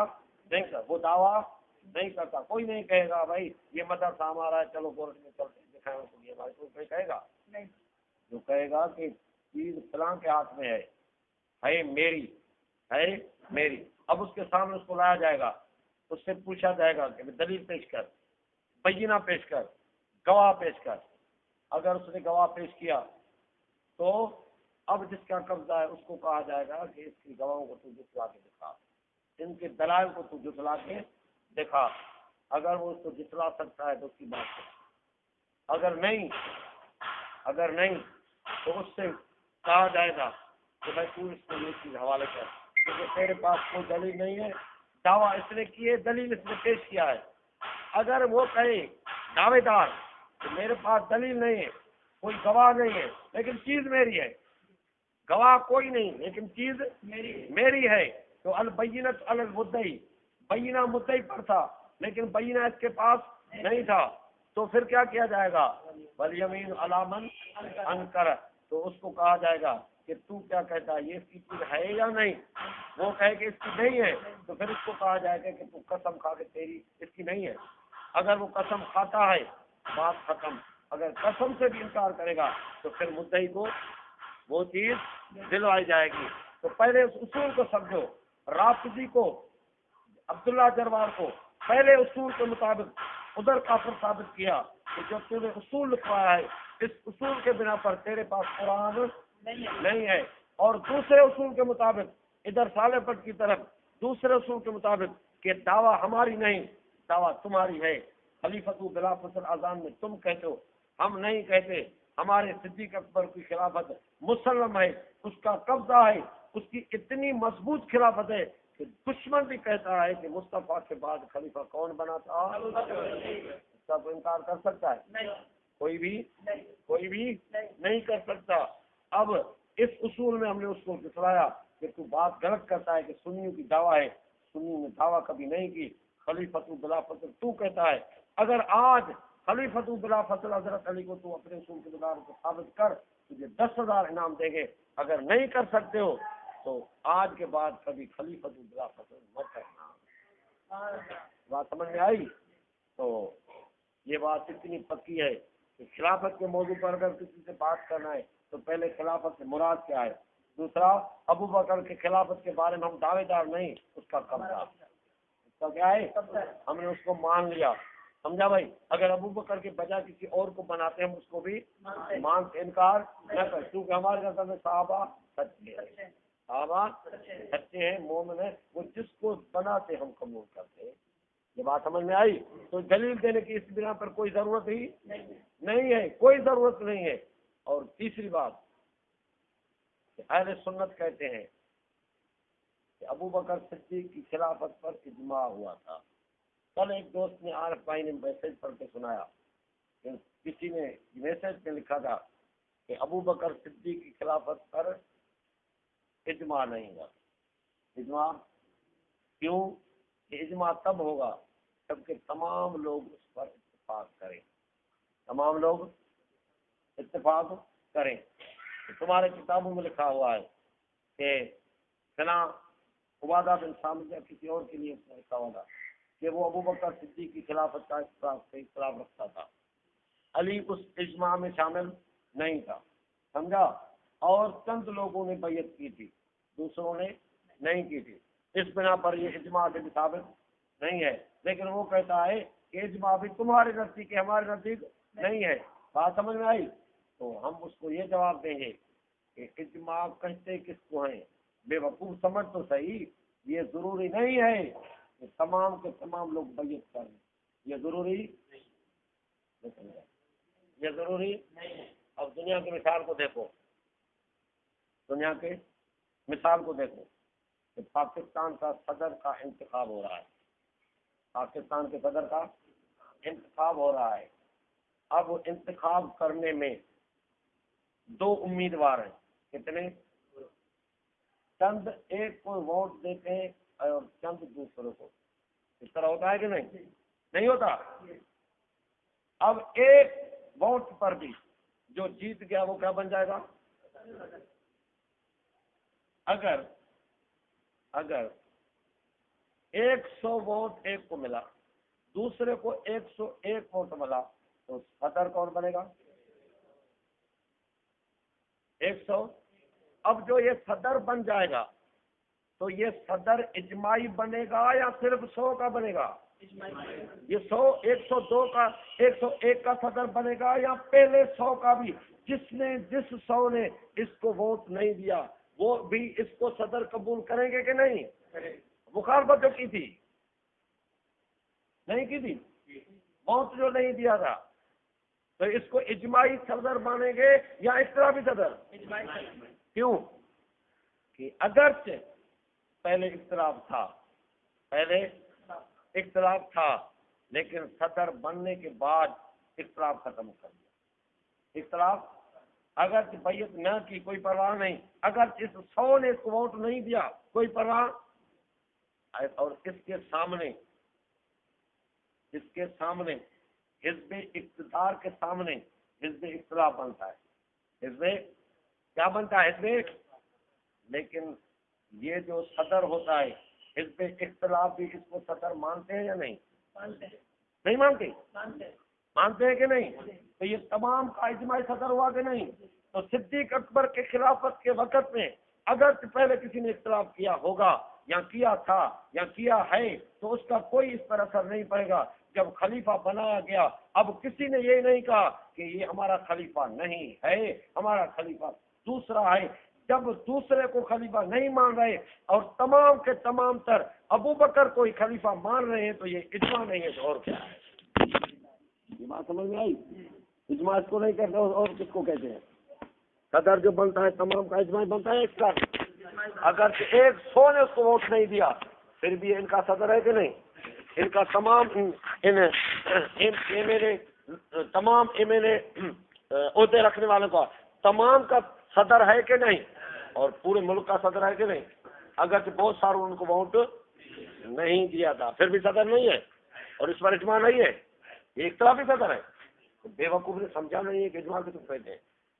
نہیں کر، وہ دعویٰ نہیں کرتا۔ کوئی نہیں کہے گا بھائی یہ مدرسہ ہمارا ہے، چلو کورٹ میں چلتے دکھائیں اس کو، یہ ہمارے کوئی کہے گا نہیں۔ جو کہے گا کہ چیز فلاں کے ہاتھ میں ہے میری، ہے میری، اب اس کے سامنے اس کو لایا جائے گا، اس سے پوچھا جائے گا کہ دلیل پیش کر، بینہ پیش کر، گواہ پیش کر۔ اگر اس نے گواہ پیش کیا تو اب جس کا قبضہ ہے اس کو کہا جائے گا کہ اس کی گواہوں کو تو جتلا کے دکھا، ان کے دلائل کو تو جتلا کے دکھا۔ اگر وہ اس کو جتلا سکتا ہے تو اس کی بات ہے، اگر نہیں تو اس سے کہا جائے گا کہ بھائی تو اس کو یہ چیز حوالے کر، کیونکہ تیرے پاس کوئی دلیل نہیں ہے، دعویٰ اس نے کی ہے، دلیل اس نے پیش کیا ہے۔ اگر وہ کہے دعوے دار کہ میرے پاس دلیل نہیں ہے، کوئی گواہ نہیں ہے، لیکن چیز میری ہے، گواہ کوئی نہیں لیکن چیز میری ہے، تو البینۃ علی المدعی، بینہ مدعی پر تھا لیکن بینہ اس کے پاس نہیں تھا، تو پھر کیا کیا جائے گا؟ والیمین علی من انکر، تو اس کو کہا جائے گا کہ تو کیا کہتا ہے، یہ اس کی چیز ہے یا نہیں؟ وہ کہے کہ اس کی نہیں ہے، تو پھر اس کو کہا جائے گا کہ تو قسم کھا کے تیری اس کی نہیں ہے۔ اگر وہ قسم کھاتا ہے بات ختم، اگر قسم سے بھی انکار کرے گا تو پھر مدعی کو وہ چیز دلوائی جائے گی۔ تو پہلے اس اصول کو سمجھو، رافضی کو، عبداللہ جروار کو پہلے اصول کے مطابق ادھر کافر ثابت کیا کہ جو تو نے اصول لکھوایا ہے اس اصول کے بنا پر تیرے پاس قرآن نہیں ہے، اور دوسرے اصول کے مطابق ادھر صالح پٹ کی طرف دوسرے اصول کے مطابق کہ دعویٰ ہماری نہیں، دعویٰ تمہاری ہے، خلیفۃ بلا فصل اذان میں تم کہتے ہو، ہم نہیں کہتے، ہمارے صدیق اکبر کی خلافت مسلم ہے، اس کا قبضہ ہے، اس کی اتنی مضبوط خلافت ہے کہ دشمن بھی کہتا ہے کہ مصطفیٰ کے بعد خلیفہ کون بنا تھا، اس کا کوئی انکار کر سکتا ہے؟ کوئی بھی نہیں کر سکتا۔ اب اس اصول میں ہم نے اس کو بتلایا کہ تو بات غلط کرتا ہے کہ سنیوں کی دعویٰ ہے، سنیوں نے دعویٰ کبھی نہیں کی خلیفۃ بلا فصل تو کہتا ہے۔ اگر آج خلیفۃ بلا فصل حضرت علی کو تو اپنے اصول کے مدار کو ثابت کر، تجھے 10,000 انعام دیں گے۔ اگر نہیں کر سکتے ہو تو آج کے بعد کبھی خلیفۃ بلا فصل مت کرنا۔ بات سمجھ میں آئی؟ تو یہ بات اتنی پکی ہے کہ خلافت کے موضوع پر اگر کسی سے بات کرنا ہے تو پہلے خلافت سے مراد کیا ہے، دوسرا ابو بکر کے خلافت کے بارے میں ہم دعوے دار نہیں، اس کا قبضہ، اس کا کیا ہے، ہم نے اس کو مان لیا۔ سمجھا بھائی؟ اگر ابو بکر کے بجائے کسی اور کو بناتے ہم اس کو بھی مان سے انکار نہ کر، کیونکہ ہمارے نظر میں صحابہ سچے ہیں، صحابہ سچے ہیں، مومن ہیں، وہ جس کو بناتے ہم قبول کرتے ہیں۔ یہ بات سمجھ میں آئی؟ تو دلیل دینے کی اس بنا پر کوئی ضرورت ہی نہیں ہے، کوئی ضرورت نہیں ہے۔ اور تیسری بات کہ اہل سنت کہتے ہیں کہ ابو بکر صدیق کی خلافت پر اجماع ہوا تھا۔ کل ایک دوست نے عارف بھائی نے میسج پڑھ کے سنایا کہ کسی نے میسج میں لکھا تھا کہ ابو بکر صدیق کی خلافت پر اجماع نہیں ہوا۔ اجماع کیوں؟ کہ اجماع تب ہوگا جبکہ تمام لوگ اس پر اتفاق کریں، تمام لوگ اتفاق کریں۔ تمہارے کتابوں میں لکھا ہوا ہے کہ فلاں عبادہ بن سامد یا کسی اور کے لیے لکھا ہوگا کہ وہ ابو بکر صدیق کی خلافت کا اختلاف رکھتا تھا، علی اس اجماع میں شامل نہیں تھا، سمجھا؟ اور چند لوگوں نے بیعت کی تھی، دوسروں نے نہیں کی تھی۔ اس بنا پر یہ اجماع سے ثابت نہیں ہے، لیکن وہ کہتا ہے کہ اجماع بھی تمہارے نزدیک ہے، ہمارے نزدیک نہیں ہے۔ بات سمجھ میں آئی؟ تو ہم اس کو یہ جواب دیں گے کہ اجماع کہتے کس کو ہیں؟ بے وقوف سمجھ تو صحیح، یہ ضروری نہیں ہے کہ تمام کے تمام لوگ بیعت کریں، یہ ضروری نہیں، یہ ضروری نہیں۔ اب دنیا کی مثال کو دیکھو، دنیا کے مثال کو دیکھو کہ پاکستان کا صدر کا انتخاب ہو رہا ہے، پاکستان کے صدر کا انتخاب ہو رہا ہے۔ اب انتخاب کرنے میں 2 امیدوار ہیں، کتنے؟ چند ایک کو ووٹ دیتے ہیں اور چند دوسروں کو، اس طرح ہوتا ہے کہ نہیں ہوتا؟ اب ایک ووٹ پر بھی جو جیت گیا وہ کیا بن جائے گا؟ اگر 100 ووٹ ایک کو ملا، دوسرے کو 101 ووٹ ملا، تو صدر کون بنے گا؟ 100۔ اب جو یہ صدر بن جائے گا تو یہ صدر اجماعی بنے گا یا صرف 100 کا بنے گا؟ یہ 102 کا 101 کا صدر بنے گا یا پہلے 100 کا بھی؟ جس 100 نے اس کو ووٹ نہیں دیا وہ بھی اس کو صدر قبول کریں گے کہ نہیں؟ مخالفت جو کی تھی، نہیں کی تھی، ووٹ جو نہیں دیا تھا، تو اس کو اجماعی صدر مانیں گے یا اختلافی صدر؟ کیوں؟ کہ اگرچہ پہلے اختلاف تھا لیکن صدر بننے کے بعد اختلاف ختم کر دیا۔ اختلاف اگر بیعت نہ کی کوئی پرواہ نہیں، اگر اس 100 نے اس کو ووٹ نہیں دیا کوئی پرواہ، اور اس کے سامنے حزب اقتدار کے سامنے حزب اختلاف بنتا ہے، حزب کیا بنتا ہے؟ حزب۔ لیکن یہ جو صدر ہوتا ہے حزب اختلاف بھی اس کو صدر مانتے ہیں یا نہیں؟ نہیں مانتے؟ مانتے ہیں کہ نہیں؟ تو یہ تمام کا اجماعی صدر ہوا کہ نہیں؟ تو صدیق اکبر کے خلافت کے وقت میں اگر پہلے کسی نے اختلاف کیا ہوگا یا کیا تھا یا کیا ہے تو اس کا کوئی اس پر اثر نہیں پڑے گا۔ جب خلیفہ بنایا گیا اب کسی نے یہ نہیں کہا کہ یہ ہمارا خلیفہ نہیں ہے، ہمارا خلیفہ دوسرا ہے۔ جب دوسرے کو خلیفہ نہیں مان رہے اور تمام کے تمام تر ابو بکر کو ہی خلیفہ مان رہے ہیں تو یہ اجماع نہیں ہے تو اور کیا ہے؟ یہ بات سمجھ میں آئی؟ اجماع اس کو نہیں کہتے اور کس کو کہتے ہیں؟ صدر جو بنتا ہے تمام کا اجماع بنتا ہے، ایک ساتھ اگر ایک 100 نے اس کو ووٹ نہیں دیا پھر بھی ان کا صدر ہے کہ نہیں؟ ان کا تمام تمام ایم ایل اے عہدے رکھنے والوں کا تمام کا صدر ہے کہ نہیں؟ اور پورے ملک کا صدر ہے کہ نہیں؟ اگر بہت ساروں ان کو ووٹ نہیں دیا تھا پھر بھی صدر نہیں ہے، اور اس پر اجماع نہیں ہے، یہ اختلافی صدر ہے۔ بے وقوف نے سمجھا نہیں ہے کہ اجماع کے تم کہتے ہیں۔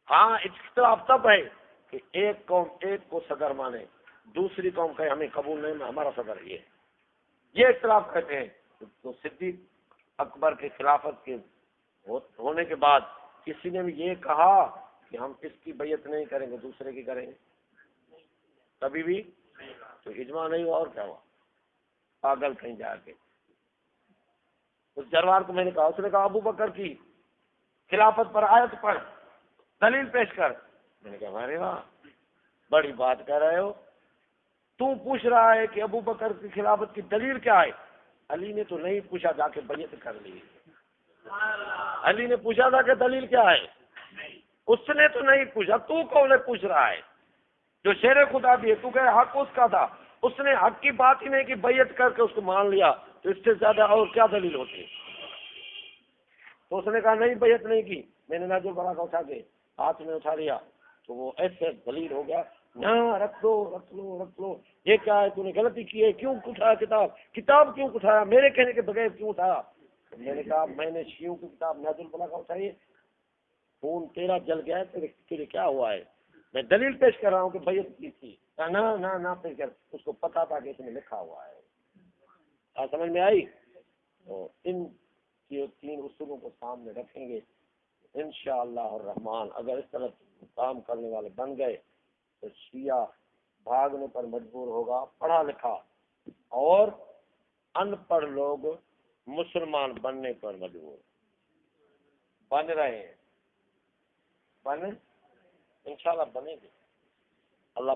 ہاں اختلاف تب ہے کہ ایک قوم ایک کو صدر مانے، دوسری قوم کہے ہمیں قبول نہیں، ہمارا صدر یہ اختلاف کہتے ہیں۔ تو صدیق اکبر کے خلافت کے ہونے کے بعد کسی نے بھی یہ کہا کہ ہم اس کی بیعت نہیں کریں گے، دوسرے کی کریں گے؟ کبھی بھی تو اجماع نہیں ہوا، اور کیا ہوا؟ پاگل کہیں جا کے اس جروار کو میں نے کہا، اس نے کہا ابو بکر کی خلافت پر آیت پر دلیل پیش کر۔ میں نے کہا ارے واہ، بڑی بات کہہ رہے ہو، تو پوچھ رہا ہے کہ ابو بکر کی خلافت کی دلیل کیا ہے؟ علی نے تو نہیں پوچھا، جا کے بیعت کر لی۔ علی نے پوچھا تھا کہ دلیل کیا ہے، اس نے تو نہیں پوچھا۔ تو کون ہے پوچھ رہا ہے؟ جو شیر خدا بھی ہے، تو کہ حق اس کا تھا، اس نے حق کی بات ہی نہیں کی، بیعت کر کے اس کو مان لیا، تو اس سے زیادہ اور کیا دلیل ہوتی؟ تو اس نے کہا نہیں بیعت نہیں کی۔ میں نے ناجو بڑا کا اٹھا کے ہاتھ میں اٹھا لیا تو وہ ایسے دلیل ہو گیا، نہ رکھ لو رکھ لو رکھ لو، یہ کیا ہے، تو نے غلطی کی ہے، کیوں اٹھایا کتاب کیوں اٹھایا، میرے کہنے کے بغیر کیوں اٹھایا؟ میں نے کہا میں نے شیعوں کی کتاب ناز البلاغہ کا اٹھائی، خون تیرا جل گیا ہے، تیرے کیا ہوا ہے؟ میں دلیل پیش کر رہا ہوں کہ بیعت کی تھی۔ نہ پیش کر، اس کو پتا تھا کہ اس میں لکھا ہوا ہے۔ سمجھ میں آئی؟ تو ان تین اصولوں کو سامنے رکھیں گے انشاءاللہ الرحمن۔ اگر اس طرح کام کرنے والے بن گئے تو شیعہ بھاگنے پر مجبور ہوگا، پڑھا لکھا اور ان پڑھ لوگ مسلمان بننے پر مجبور بن رہے ہیں، انشاءاللہ بنے گے۔ اللہ